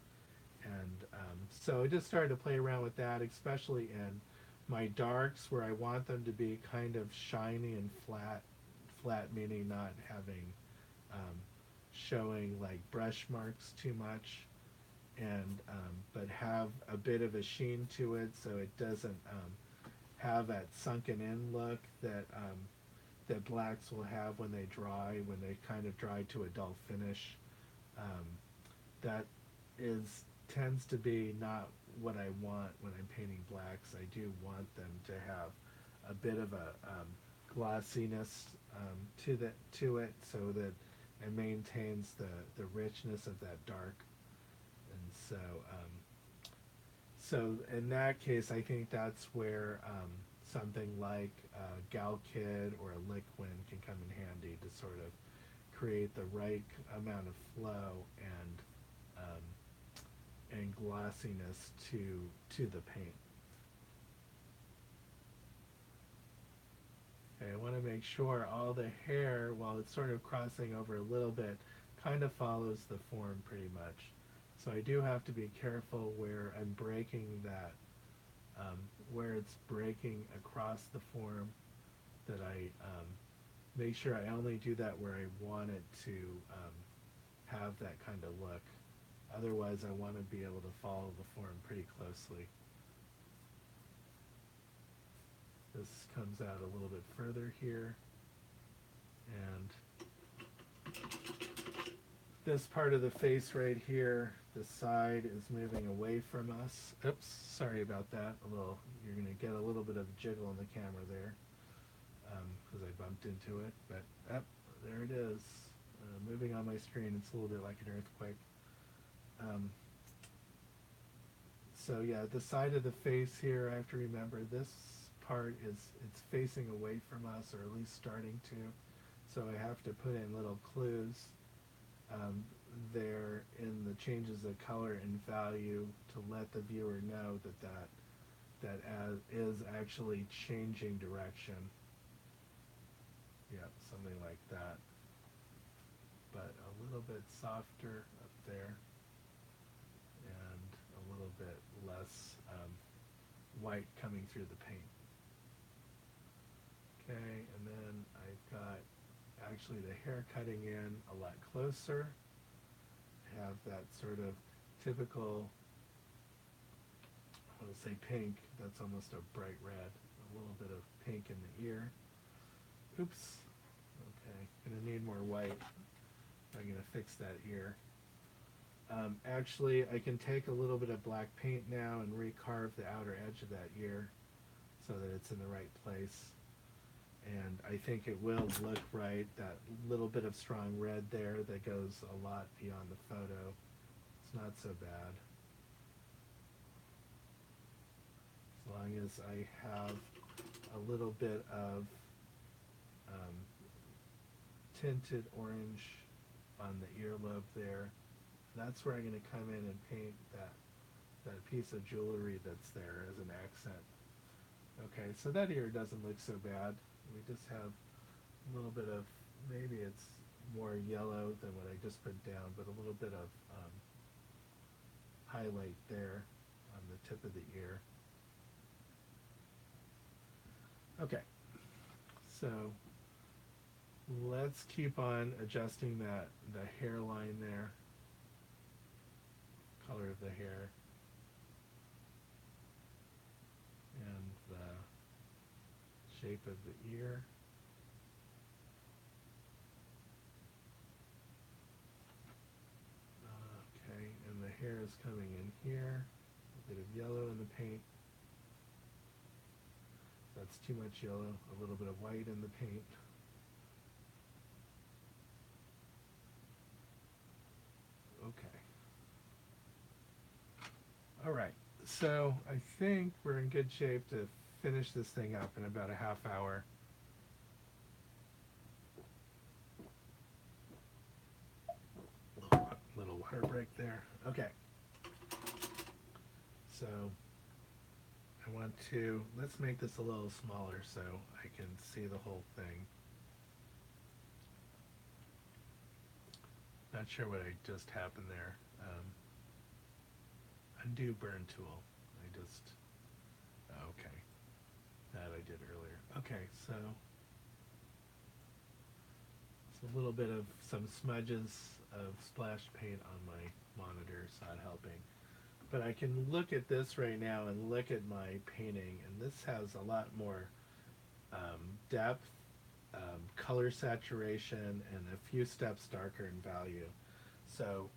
And so I just started to play around with that, especially in my darks where I want them to be kind of shiny and flat meaning not having showing like brush marks too much, and but have a bit of a sheen to it, so it doesn't have that sunken in look that that blacks will have when they kind of dry to a dull finish. That tends to be not what I want when I'm painting blacks. I do want them to have a bit of a glossiness to it, so that it maintains the richness of that dark. And so in that case, I think that's where something like Galkid or a Liquin can come in handy to sort of create the right amount of flow and glossiness to the paint. Okay, I want to make sure all the hair, while it's sort of crossing over a little bit, kind of follows the form pretty much. So I do have to be careful where I'm breaking that, where it's breaking across the form, that I make sure I only do that where I want it to have that kind of look. Otherwise, I want to be able to follow the form pretty closely. This comes out a little bit further here, and this part of the face right here, the side is moving away from us. Oops, sorry about that. You're going to get a little bit of jiggle in the camera there, because I bumped into it, but there it is. Moving on my screen, it's a little bit like an earthquake. So yeah, the side of the face here, I have to remember this part is, it's facing away from us, or at least starting to. So I have to put in little clues there in the changes of color and value to let the viewer know that is actually changing direction. Yeah, something like that. But a little bit softer up there, and a little bit less white coming through the paint. Okay, and then I've got actually the hair cutting in a lot closer. Have that sort of typical, I want to say pink, that's almost a bright red. A little bit of pink in the ear. Oops. Okay, gonna need more white. I'm gonna fix that ear. Actually, I can take a little bit of black paint now and recarve the outer edge of that ear so that it's in the right place. And I think it will look right. That little bit of strong red there that goes a lot beyond the photo. It's not so bad. As long as I have a little bit of tinted orange on the earlobe there. That's where I'm going to come in and paint that piece of jewelry that's there as an accent. Okay, so that ear doesn't look so bad. We just have a little bit of, maybe it's more yellow than what I just put down, but a little bit of highlight there on the tip of the ear. Okay, so let's keep on adjusting the hairline there, color of the hair, and the shape of the ear. Okay, and the hair is coming in here, a bit of yellow in the paint. That's too much yellow, a little bit of white in the paint. Okay. All right, so I think we're in good shape to finish this thing up in about a half hour. Little water break there. Okay. So I want to, let's make this a little smaller so I can see the whole thing. Not sure what I just happened there. Undo burn tool. Okay. That I did earlier. Okay, so it's a little bit of some smudges of splashed paint on my monitor, it's not helping. But I can look at this right now and look at my painting, and this has a lot more depth, color saturation, and a few steps darker in value. So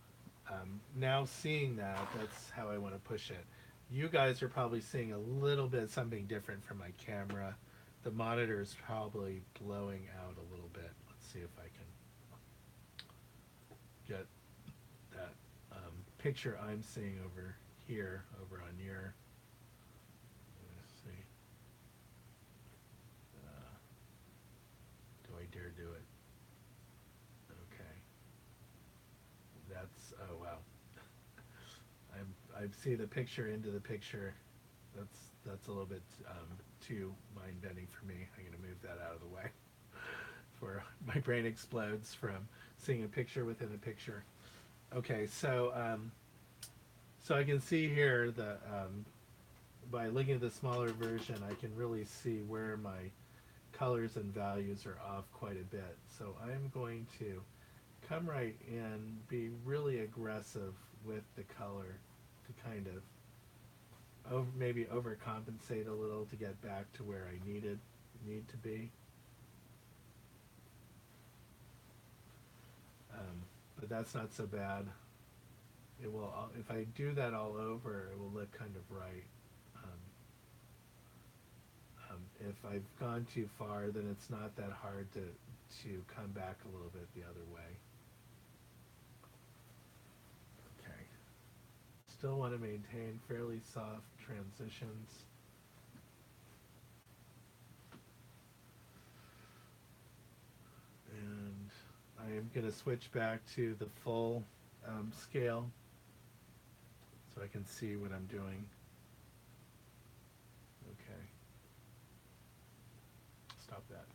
now seeing that, that's how I want to push it. You guys are probably seeing a little bit something different from my camera. The monitor is probably blowing out a little bit. Let's see if I can get that picture I'm seeing over here, over on your, let's see, do I dare do it? Okay, that's, oh wow, I see the picture into the picture. That's a little bit too mind-bending for me. I'm going to move that out of the way before my brain explodes from seeing a picture within a picture. Okay, so so I can see here that by looking at the smaller version, I can really see where my colors and values are off quite a bit. So I'm going to come right in, be really aggressive with the color to kind of maybe overcompensate a little to get back to where I need to be. But that's not so bad. It will, if I do that all over, it will look kind of right. If I've gone too far, then it's not that hard to come back a little bit the other way. Okay. Still want to maintain fairly soft transitions. And I am going to switch back to the full scale so I can see what I'm doing. Okay. Stop that.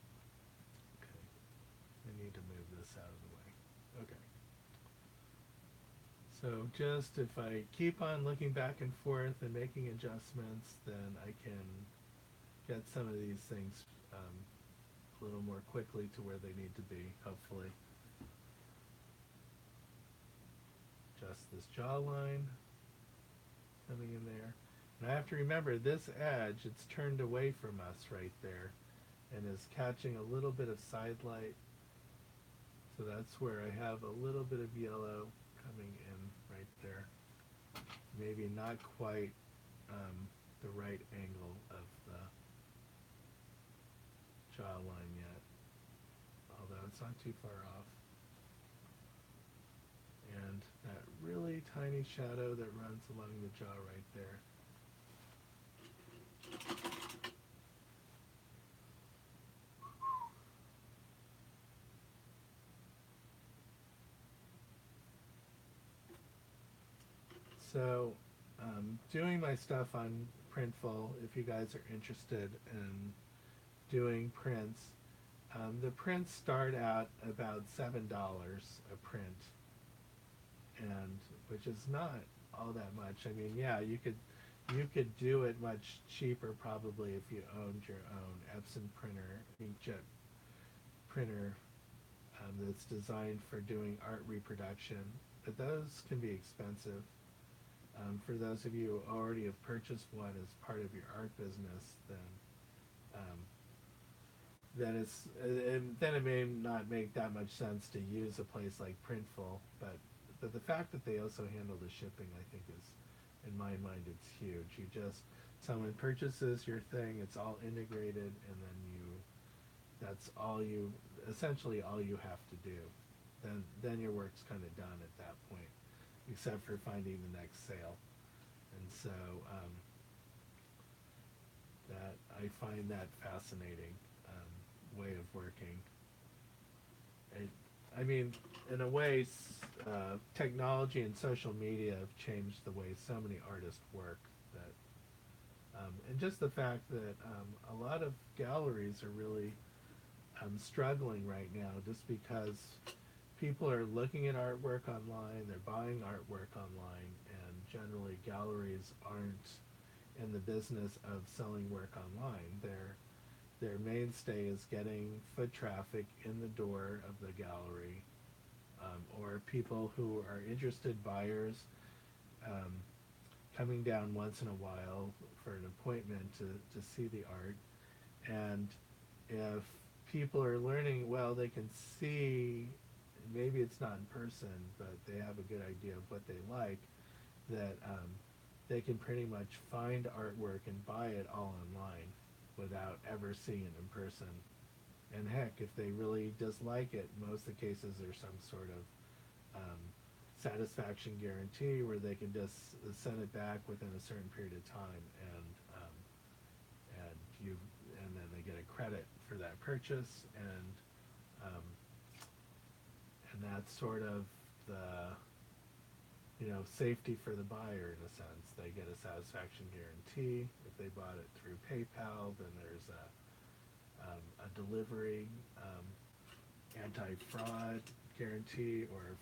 Okay. I need to move this out of the way. Okay. So just if I keep on looking back and forth and making adjustments, then I can get some of these things a little more quickly to where they need to be, hopefully. Just this jawline coming in there. And I have to remember this edge, it's turned away from us right there and is catching a little bit of side light. So that's where I have a little bit of yellow coming in right there. Maybe not quite the right angle of the jawline yet, although it's not too far off. And that really tiny shadow that runs along the jaw right there. So, doing my stuff on Printful, if you guys are interested in doing prints, the prints start out about $7 a print, and which is not all that much. I mean, yeah, you could do it much cheaper probably if you owned your own Epson printer, inkjet printer that's designed for doing art reproduction, but those can be expensive. For those of you who already have purchased one as part of your art business, um, then it may not make that much sense to use a place like Printful, but the fact that they also handle the shipping, I think, is, in my mind, it's huge. Someone purchases your thing, it's all integrated, and then that's essentially all you have to do. Then your work's kind of done at that point, except for finding the next sale. And so that I find that fascinating way of working. I mean, in a way, technology and social media have changed the way so many artists work. And just the fact that a lot of galleries are really struggling right now, just because people are looking at artwork online, they're buying artwork online, and generally galleries aren't in the business of selling work online. Their mainstay is getting foot traffic in the door of the gallery, or people who are interested buyers coming down once in a while for an appointment to see the art. And if people are learning, well, they can see, maybe it's not in person, but they have a good idea of what they like, that they can pretty much find artwork and buy it all online without ever seeing it in person. And heck, if they really dislike it, most of the cases there's some sort of satisfaction guarantee where they can just send it back within a certain period of time, and then they get a credit for that purchase, and that's sort of the safety for the buyer in a sense. They get a satisfaction guarantee. If they bought it through PayPal, then there's a delivery anti-fraud guarantee, or if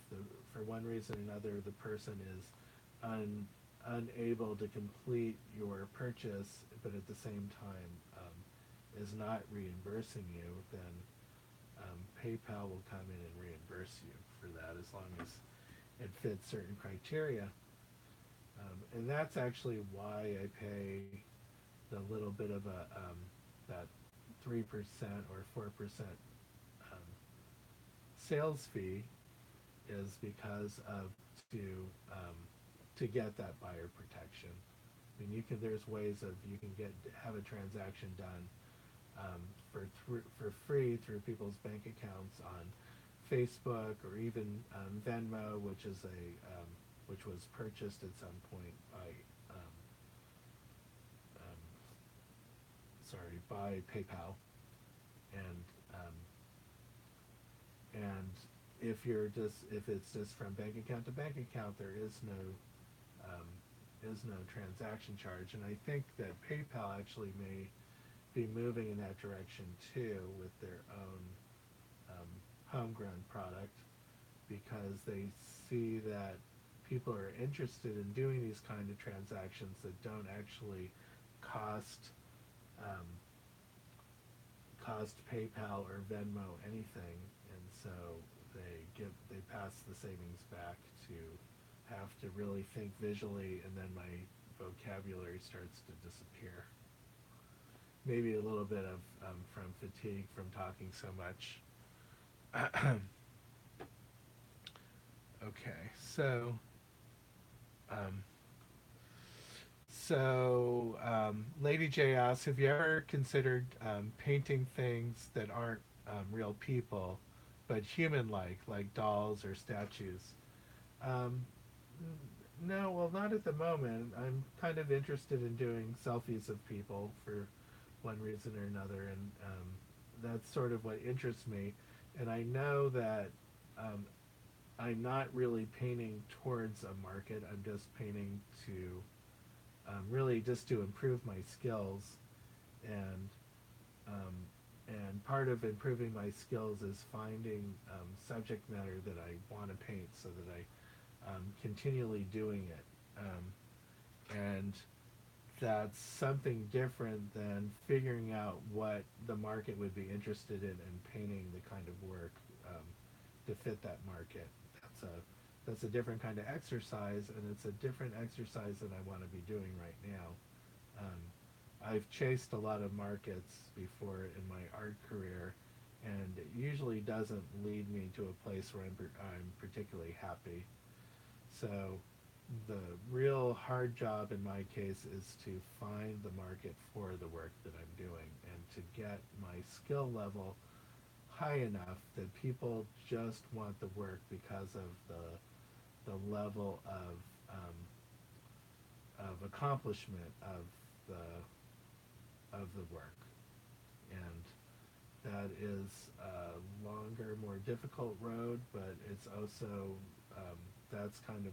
for one reason or another the person is unable to complete your purchase, but at the same time is not reimbursing you, then PayPal will come in and reimburse you for that as long as it fits certain criteria. And that's actually why I pay the little bit of that 3% or 4% sales fee, is because of to get that buyer protection. I mean, there's ways of you can have a transaction done for free through people's bank accounts on Facebook, or even Venmo, which was purchased at some point by PayPal, and And if it's just from bank account to bank account, there is no transaction charge. And I think that PayPal actually may be moving in that direction too with their own homegrown product, because they see that people are interested in doing these kind of transactions that don't actually cost um, cost PayPal or Venmo anything, and so they pass the savings back to have to really think visually, and then my vocabulary starts to disappear. Maybe a little bit of from fatigue from talking so much. Okay, um, Lady J asks, have you ever considered painting things that aren't real people, but human-like dolls or statues? Um, no, well, not at the moment. I'm kind of interested in doing selfies of people for one reason or another, and that's sort of what interests me. And I know that um, I'm not really painting towards a market. I'm just painting to really just to improve my skills, and um, and part of improving my skills is finding subject matter that I want to paint, so that I continually doing it, and that's something different than figuring out what the market would be interested in and painting the kind of work um, to fit that market. That's a different kind of exercise, and it's a different exercise than I want to be doing right now. I've chased a lot of markets before in my art career, and it usually doesn't lead me to a place where I'm particularly happy. So the real hard job in my case is to find the market for the work that I'm doing, and to get my skill level high enough that people just want the work because of the level of accomplishment of the work. And that is a longer, more difficult road, but it's also that's kind of,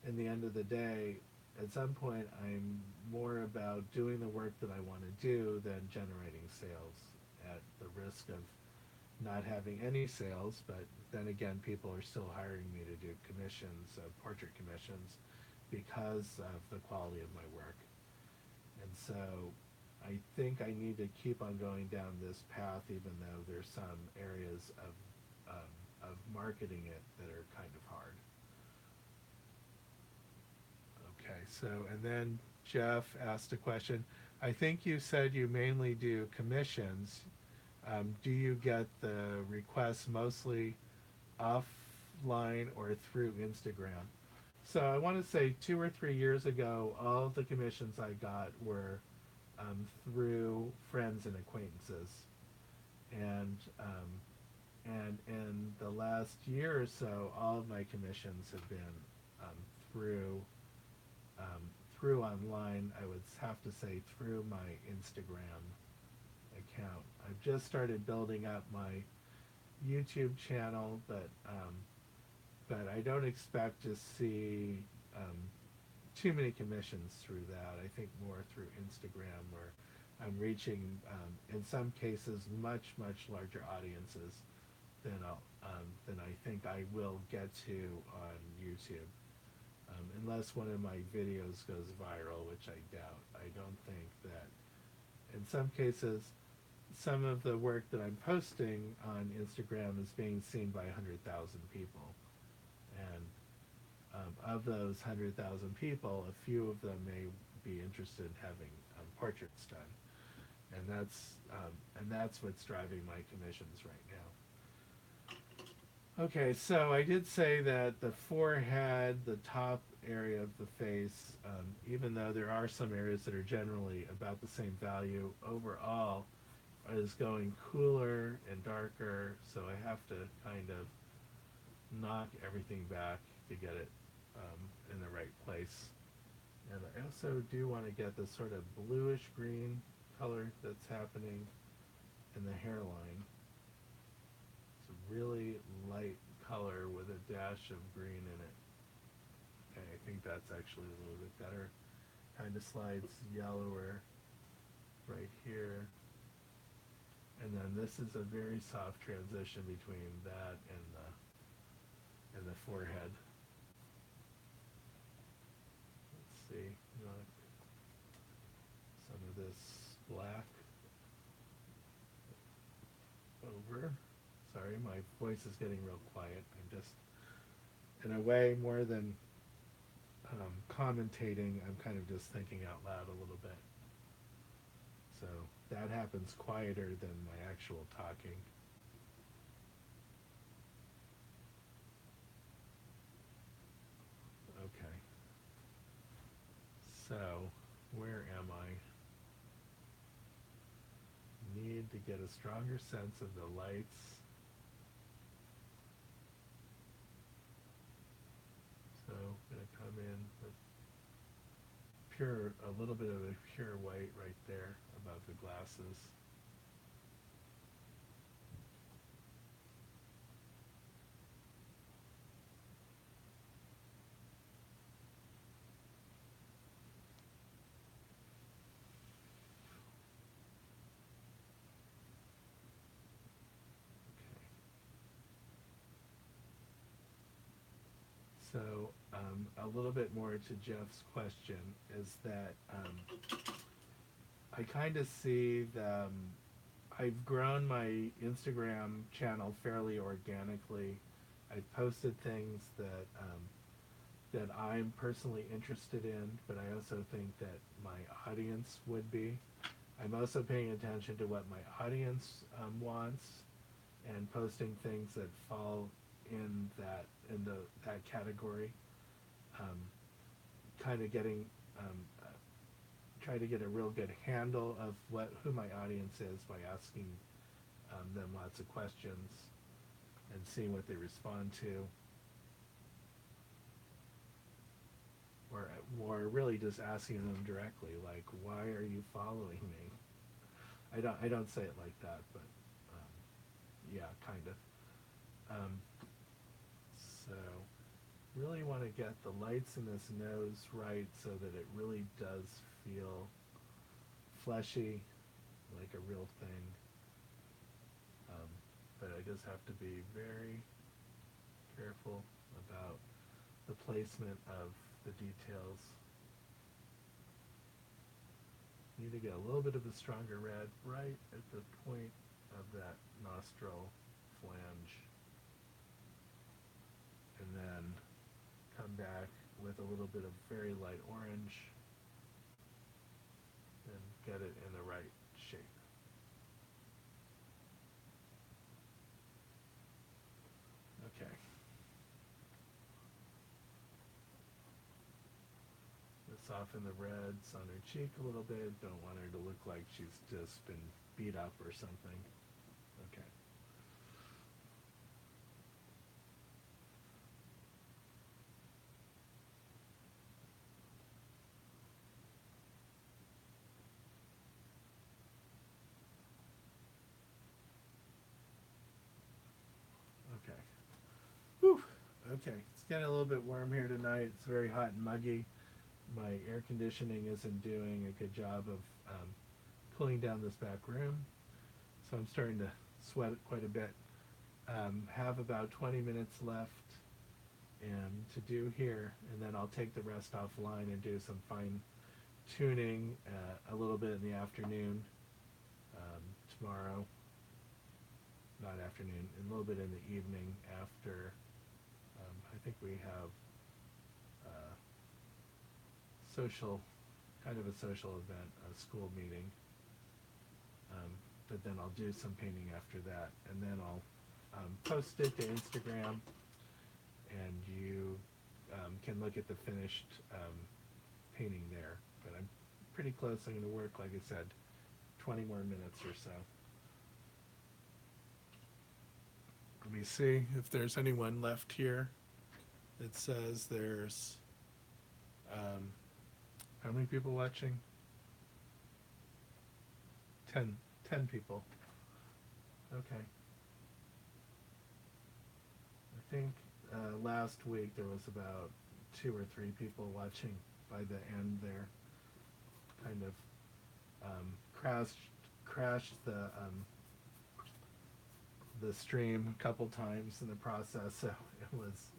in the end of the day, at some point I'm more about doing the work that I want to do than generating sales, at the risk of not having any sales. But then again, people are still hiring me to do commissions, portrait commissions, because of the quality of my work. And so I think I need to keep on going down this path, even though there's some areas of marketing it that are kind of hard. Okay, so, and then Jeff asked a question. I think you said you mainly do commissions. Do you get the requests mostly offline or through Instagram? So I want to say 2 or 3 years ago, all of the commissions I got were through friends and acquaintances, and and in the last year or so, all of my commissions have been um, through um, through online. I would have to say through my Instagram account. I've just started building up my YouTube channel, but I don't expect to see um, too many commissions through that. I think more through Instagram, where I'm reaching, in some cases, much larger audiences than I think I will get to on YouTube. Unless one of my videos goes viral, which I doubt. I don't think that, in some cases, some of the work that I'm posting on Instagram is being seen by 100,000 people. And of those 100,000 people, a few of them may be interested in having portraits done. And that's what's driving my commissions right now. Okay, so I did say that the forehead, the top area of the face, even though there are some areas that are generally about the same value, overall is going cooler and darker, so I have to kind of knock everything back to get it in the right place. And I also do want to get this sort of bluish green color that's happening in the hairline. It's really light color with a dash of green in it. Okay, I think that's actually a little bit better. Kind of slides yellower right here. And then this is a very soft transition between that and the forehead. Let's see, knock some of this black over. Sorry, my voice is getting real quiet. I'm just, in a way, more than commentating, I'm kind of just thinking out loud a little bit. So that happens quieter than my actual talking. Okay. So, where am I? Need to get a stronger sense of the lights. So, I'm going to come in with a little bit of a pure white right there above the glasses. So, a little bit more to Jeff's question is that I kind of see I've grown my Instagram channel fairly organically. I've posted things that I'm personally interested in, but I also think that my audience would be. I'm also paying attention to what my audience wants and posting things that fall in that category. Kind of getting try to get a real good handle of who my audience is by asking them lots of questions and seeing what they respond to, or really just asking them directly, like, why are you following me? I don't say it like that, but yeah, kind of. So really want to get the lights in this nose right so that it really does feel fleshy, like a real thing. But I just have to be very careful about the placement of the details. Need to get a little bit of a stronger red right at the point of that nostril flange. And then come back with a little bit of very light orange and get it in the right shape. Okay. Let's soften the reds on her cheek a little bit. Don't want her to look like she's just been beat up or something. Okay. Okay. Whew. Okay. It's getting a little bit warm here tonight. It's very hot and muggy. My air conditioning isn't doing a good job of cooling down this back room, so I'm starting to sweat quite a bit. Have about 20 minutes left and to do here, and then I'll take the rest offline and do some fine tuning a little bit in the afternoon tomorrow. Not afternoon, a little bit in the evening after. I think we have kind of a social event, a school meeting. But then I'll do some painting after that, and then I'll post it to Instagram, and you can look at the finished painting there. But I'm pretty close. I'm going to work, like I said, 20 more minutes or so. Let me see if there's anyone left here. It says there's how many people watching? 10 people. Okay. think last week there was about 2 or 3 people watching by the end there. Kind of crashed the stream a couple times in the process, so it was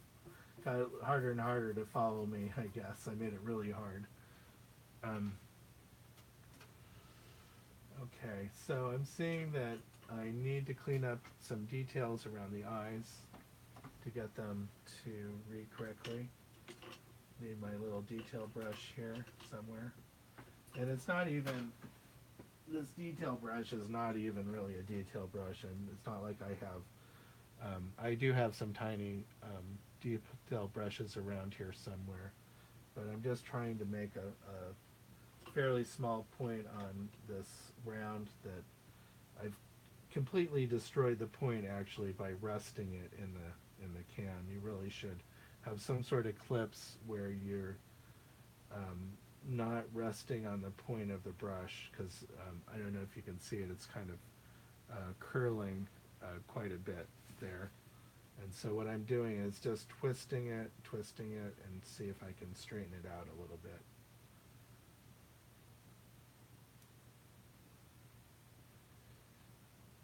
kind of harder and harder to follow me, I guess. I made it really hard. Okay, so I'm seeing that I need to clean up some details around the eyes to get them to read correctly. Need my little detail brush here somewhere. And it's not even, this detail brush is not even really a detail brush, and it's not like I have, I do have some tiny detail brushes around here somewhere, but I'm just trying to make a fairly small point on this round that I've completely destroyed the point actually by resting it in the can. You really should have some sort of clips where you're not resting on the point of the brush, because I don't know if you can see it, it's kind of curling quite a bit there. And so what I'm doing is just twisting it, and see if I can straighten it out a little bit.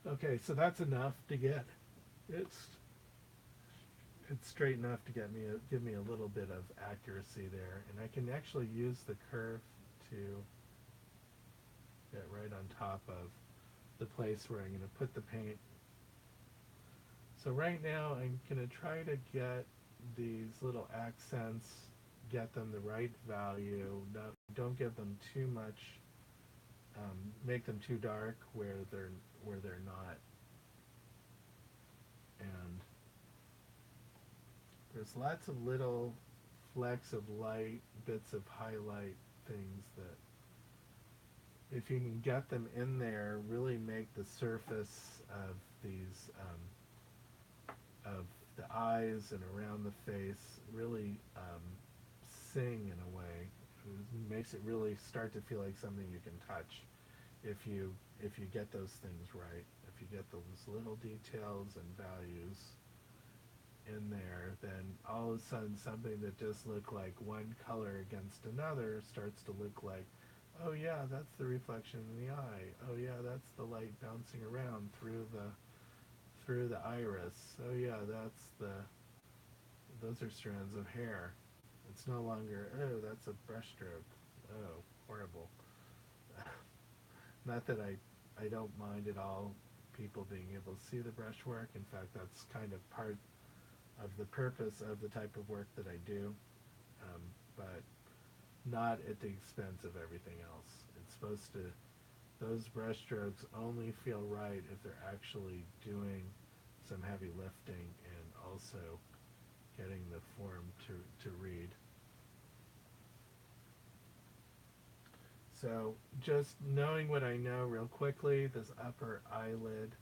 Okay, so that's enough to get it's straight enough to give me a little bit of accuracy there, and I can actually use the curve to get right on top of the place where I'm going to put the paint. So right now I'm going to try to get these little accents, get them the right value. Don't give them too much, make them too dark where they're not. And there's lots of little flecks of light, bits of highlight things that, if you can get them in there, really make the surface of these, of the eyes and around the face really sing in a way. It makes it really start to feel like something you can touch if you get those things right. If you get those little details and values in there, then all of a sudden something that just looked like one color against another starts to look like, oh yeah, that's the reflection in the eye. Oh yeah, that's the light bouncing around through the iris. Oh yeah, those are strands of hair. It's no longer, oh, that's a brush stroke. Oh, horrible. Not that I don't mind at all people being able to see the brushwork. In fact, that's kind of part of the purpose of the type of work that I do, but not at the expense of everything else. It's supposed to, those brush strokes only feel right if they're actually doing some heavy lifting and also getting the form to read. So just knowing what I know real quickly, this upper eyelid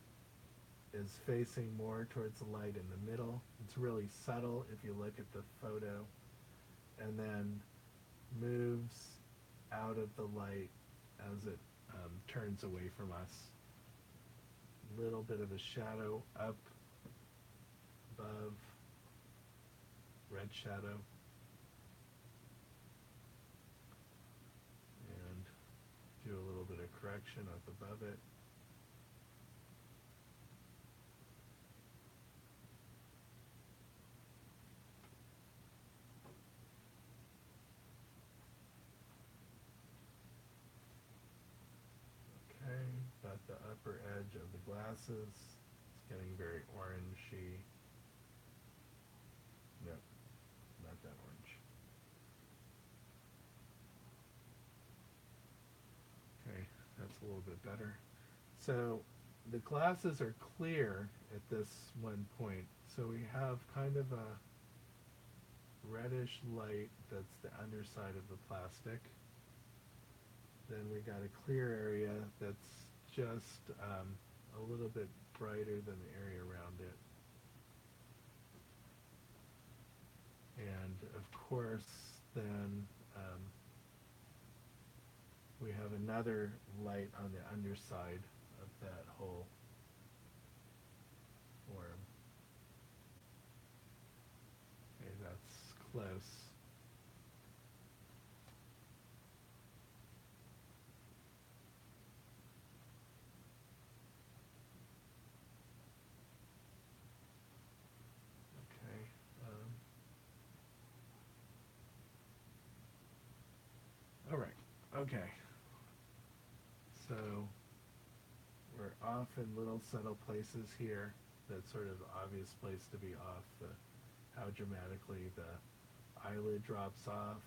is facing more towards the light in the middle. It's really subtle if you look at the photo, and then moves out of the light as it turns away from us. Little bit of a shadow up above, red shadow, and do a little bit of correction up above it. Okay, about the upper edge of the glasses. It's getting very orangey. Nope, not that orange. Okay, that's a little bit better. So the glasses are clear at this one point. So we have kind of a reddish light that's the underside of the plastic. Then we got a clear area that's just a little bit brighter than the area around it. And of course, then we have another light on the underside of that whole form. close. Okay. All right. Okay. So we're off in little subtle places here. That's sort of the obvious place to be off. How dramatically the eyelid drops off.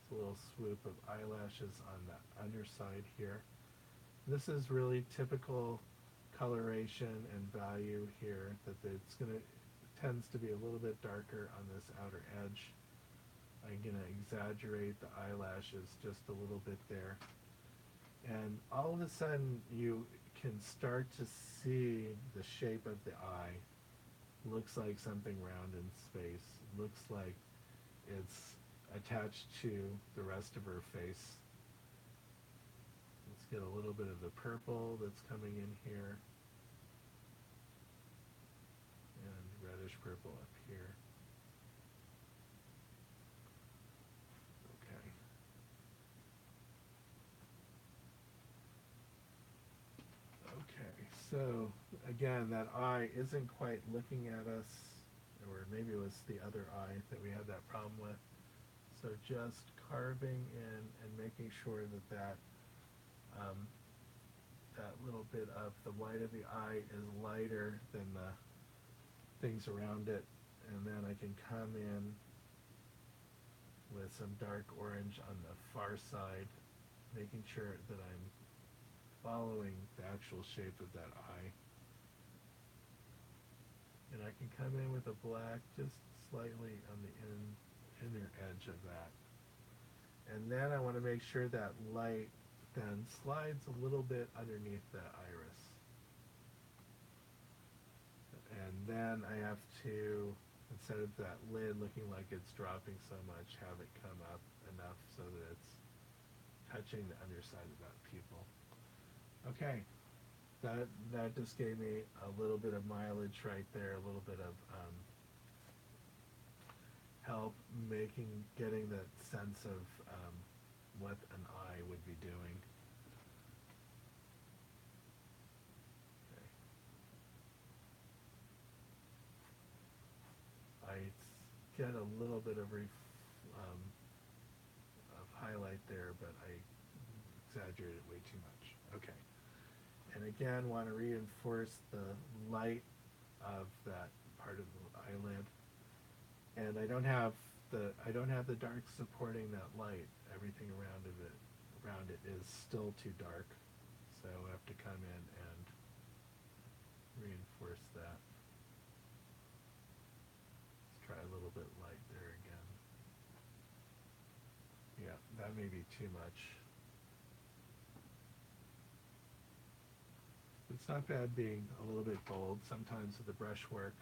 It's a little swoop of eyelashes on the underside here. This is really typical coloration and value here. That it's gonna tends to be a little bit darker on this outer edge. I'm gonna exaggerate the eyelashes just a little bit there. And all of a sudden you can start to see the shape of the eye. Looks like something round in space. Looks like it's attached to the rest of her face. Let's get a little bit of the purple that's coming in here. And reddish purple up here. Okay. Okay, so again, that eye isn't quite looking at us, or maybe it was the other eye that we had that problem with. So just carving in and making sure that that little bit of the white of the eye is lighter than the things around it, and then I can come in with some dark orange on the far side, making sure that I'm following the actual shape of that eye. And I can come in with a black just slightly on the inner edge of that. And then I want to make sure that light then slides a little bit underneath the iris. And then I have to, instead of that lid looking like it's dropping so much, have it come up enough so that it's touching the underside of that pupil. Okay, that just gave me a little bit of mileage right there, a little bit of help getting that sense of what an eye would be doing. Okay. I get a little bit of highlight there, but I exaggerated way too much. Okay. And again, want to reinforce the light of that part of the eyelid. And I don't have the dark supporting that light. Everything around it is still too dark. So I have to come in and reinforce that. Let's try a little bit light there again. Yeah, that may be too much. It's not bad being a little bit bold. Sometimes with the brush work,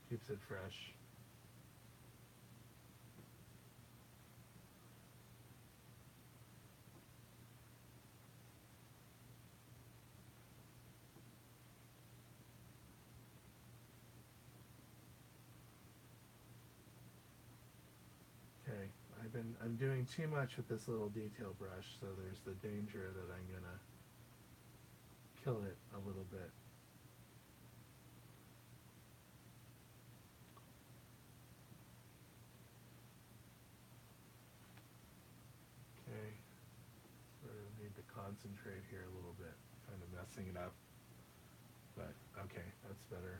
keeps it fresh. Okay, I'm doing too much with this little detail brush, so there's the danger that I'm gonna kill it a little bit. Okay, sort of need to concentrate here a little bit, kind of messing it up. But okay, that's better.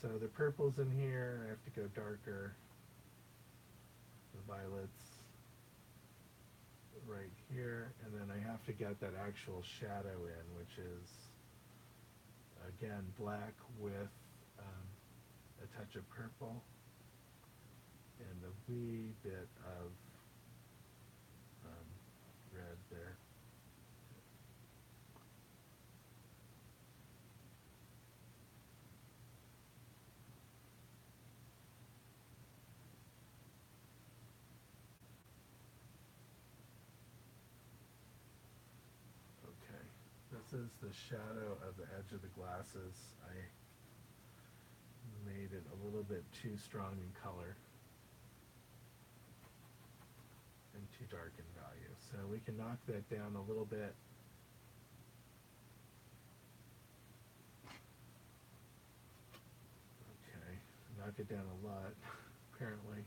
So the purple's in here, I have to go darker. The violets right here, and then I have to get that actual shadow in, which is again black with a touch of purple and a wee bit of red there. Okay, this is the shadow of the edge of the glasses. I made it a little bit too strong in color and too dark in value. So we can knock that down a little bit. Okay, knock it down a lot, apparently.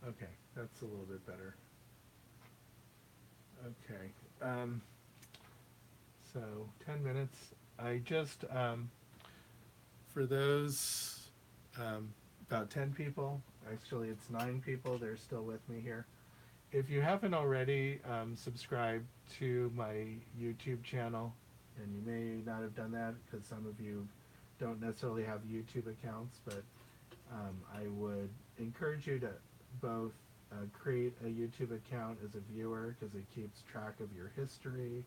Okay, that's a little bit better. Okay, so 10 minutes. I just, for those, about 10 people, actually it's 9 people, they're still with me here. If you haven't already subscribed to my YouTube channel, and you may not have done that because some of you don't necessarily have YouTube accounts, but I would encourage you to both create a YouTube account as a viewer because it keeps track of your history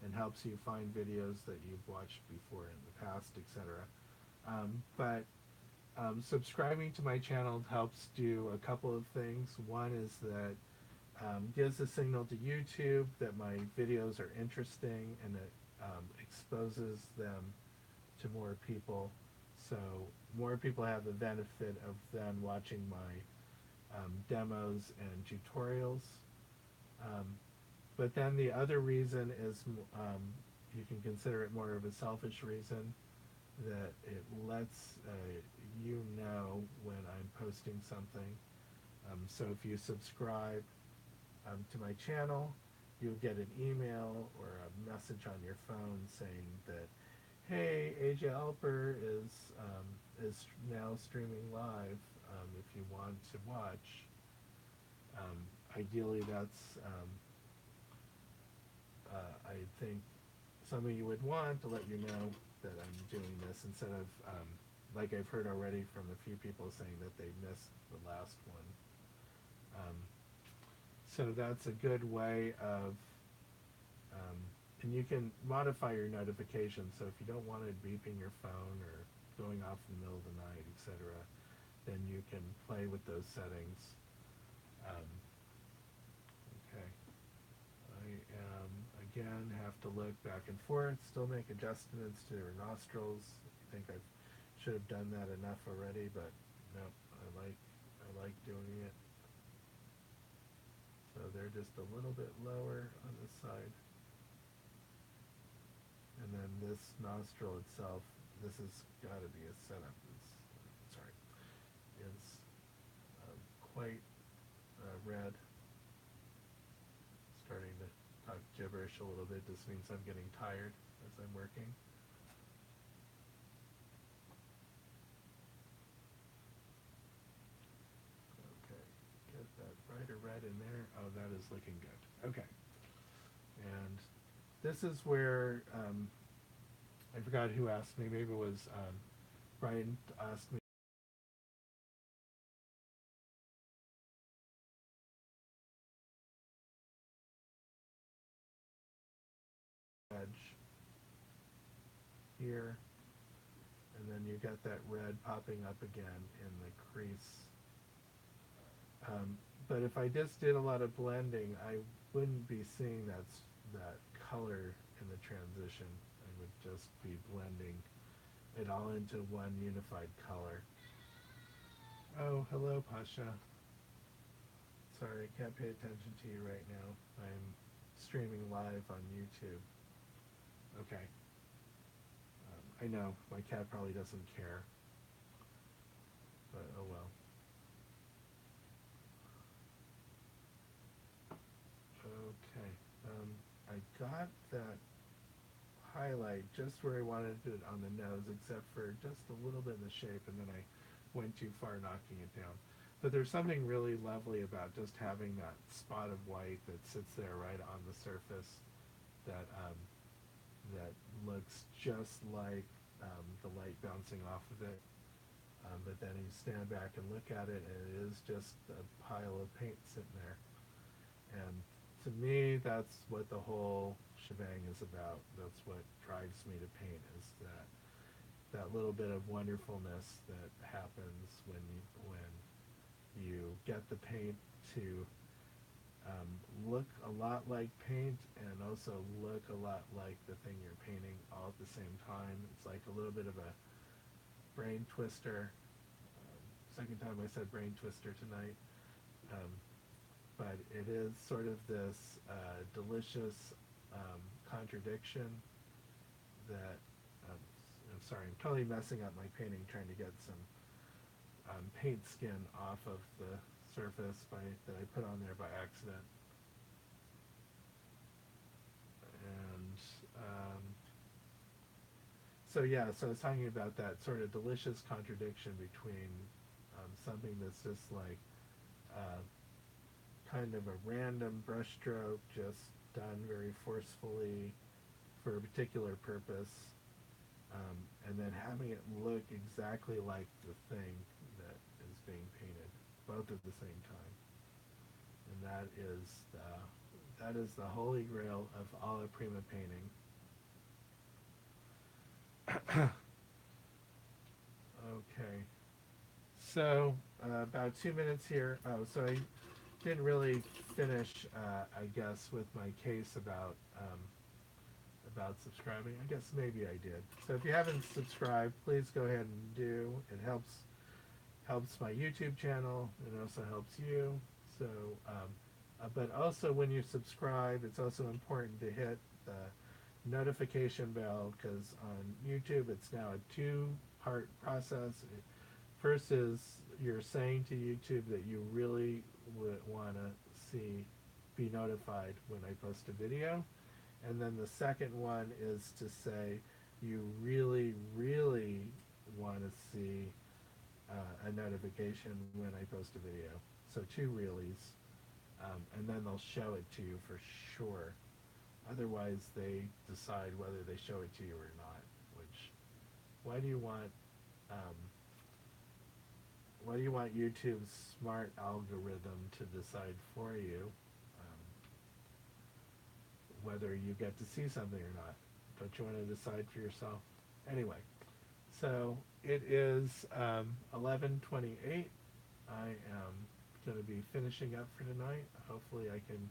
and helps you find videos that you've watched before in the past, etc. But subscribing to my channel helps do a couple of things. One is that gives a signal to YouTube that my videos are interesting, and it exposes them to more people. So more people have the benefit of then watching my demos and tutorials. But then the other reason is you can consider it more of a selfish reason, that it lets you know when I'm posting something. So if you subscribe to my channel, you'll get an email or a message on your phone saying that, hey, AJ Alper is now streaming live. If you want to watch, ideally that's I think some of you would want to let you know that I'm doing this instead of like I've heard already from a few people saying that they missed the last one. So that's a good way of, and you can modify your notifications. So if you don't want it beeping your phone or going off in the middle of the night, etc., then you can play with those settings. Okay. I again have to look back and forth, still make adjustments to their nostrils. I think I should have done that enough already, but no, I like doing it. So they're just a little bit lower on this side. And then this nostril itself, this has got to be a setup. Is quite red. Starting to talk gibberish a little bit. This means I'm getting tired as I'm working. Okay, get that brighter red in there. Oh, that is looking good. Okay. And this is where, I forgot who asked me, maybe it was Brian asked me edge here, and then you got that red popping up again in the crease. But if I just did a lot of blending, I wouldn't be seeing that color in the transition. I would just be blending it all into one unified color. Oh, hello, Pasha. Sorry, I can't pay attention to you right now. I'm streaming live on YouTube. Okay. I know, my cat probably doesn't care. But oh well. Okay. I got that highlight just where I wanted it on the nose, except for just a little bit in the shape, and then I went too far knocking it down. But there's something really lovely about just having that spot of white that sits there right on the surface that that looks just like the light bouncing off of it. But then you stand back and look at it, and it is just a pile of paint sitting there. And to me, that's what the whole shebang is about. That's what drives me to paint, is that little bit of wonderfulness that happens when you get the paint to look a lot like paint and also look a lot like the thing you're painting all at the same time. It's like a little bit of a brain twister. Second time I said brain twister tonight. Um, but it is sort of this delicious contradiction that I'm sorry, I'm totally messing up my painting trying to get some paint skin off of the surface that I put on there by accident. And so yeah, so I was talking about that sort of delicious contradiction between something that's just like uh, kind of a random brushstroke, just done very forcefully for a particular purpose, and then having it look exactly like the thing that is being painted, both at the same time. And that is the holy grail of alla prima painting. Okay, so about 2 minutes here. Oh, so I didn't really finish, I guess, with my case about subscribing. I guess maybe I did. So if you haven't subscribed, please go ahead and do. It helps my YouTube channel. It also helps you. So, but also when you subscribe, it's also important to hit the notification bell because on YouTube it's now a two-part process. First is you're saying to YouTube that you really would want to be notified when I post a video. And then the second one is to say you really, really want to see a notification when I post a video. So two reallys. And then they'll show it to you for sure. Otherwise, they decide whether they show it to you or not. Which, why do you want um, YouTube's smart algorithm to decide for you whether you get to see something or not? Don't you want to decide for yourself? Anyway, so it is 11:28. I am going to be finishing up for tonight. Hopefully I can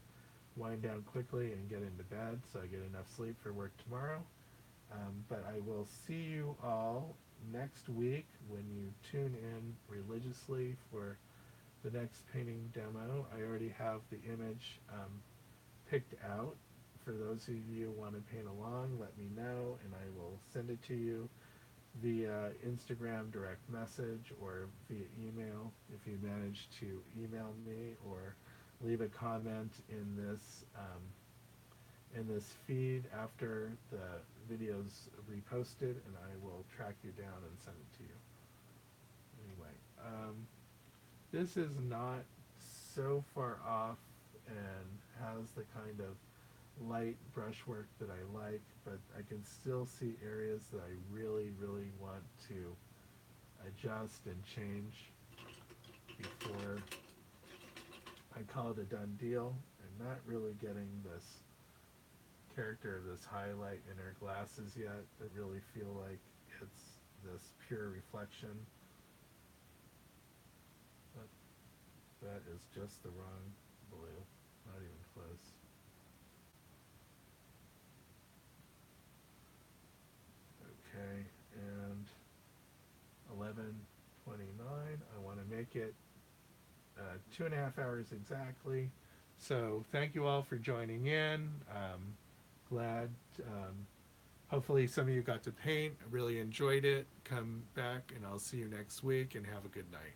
wind down quickly and get into bed so I get enough sleep for work tomorrow. But I will see you all next week when you tune in religiously for the next painting demo. I already have the image picked out. For those of you who want to paint along, let me know and I will send it to you via Instagram direct message or via email if you manage to email me or leave a comment in this feed after the video's reposted, and I will track you down and send it to you. Anyway, this is not so far off and has the kind of light brushwork that I like, but I can still see areas that I really, really want to adjust and change before I call it a done deal. I'm not really getting this character of this highlight in her glasses yet that really feel like it's this pure reflection. But that is just the wrong blue, not even close. Okay, and 11:29. I want to make it 2.5 hours exactly. So thank you all for joining in. Glad. Hopefully some of you got to paint. I really enjoyed it. Come back and I'll see you next week and have a good night.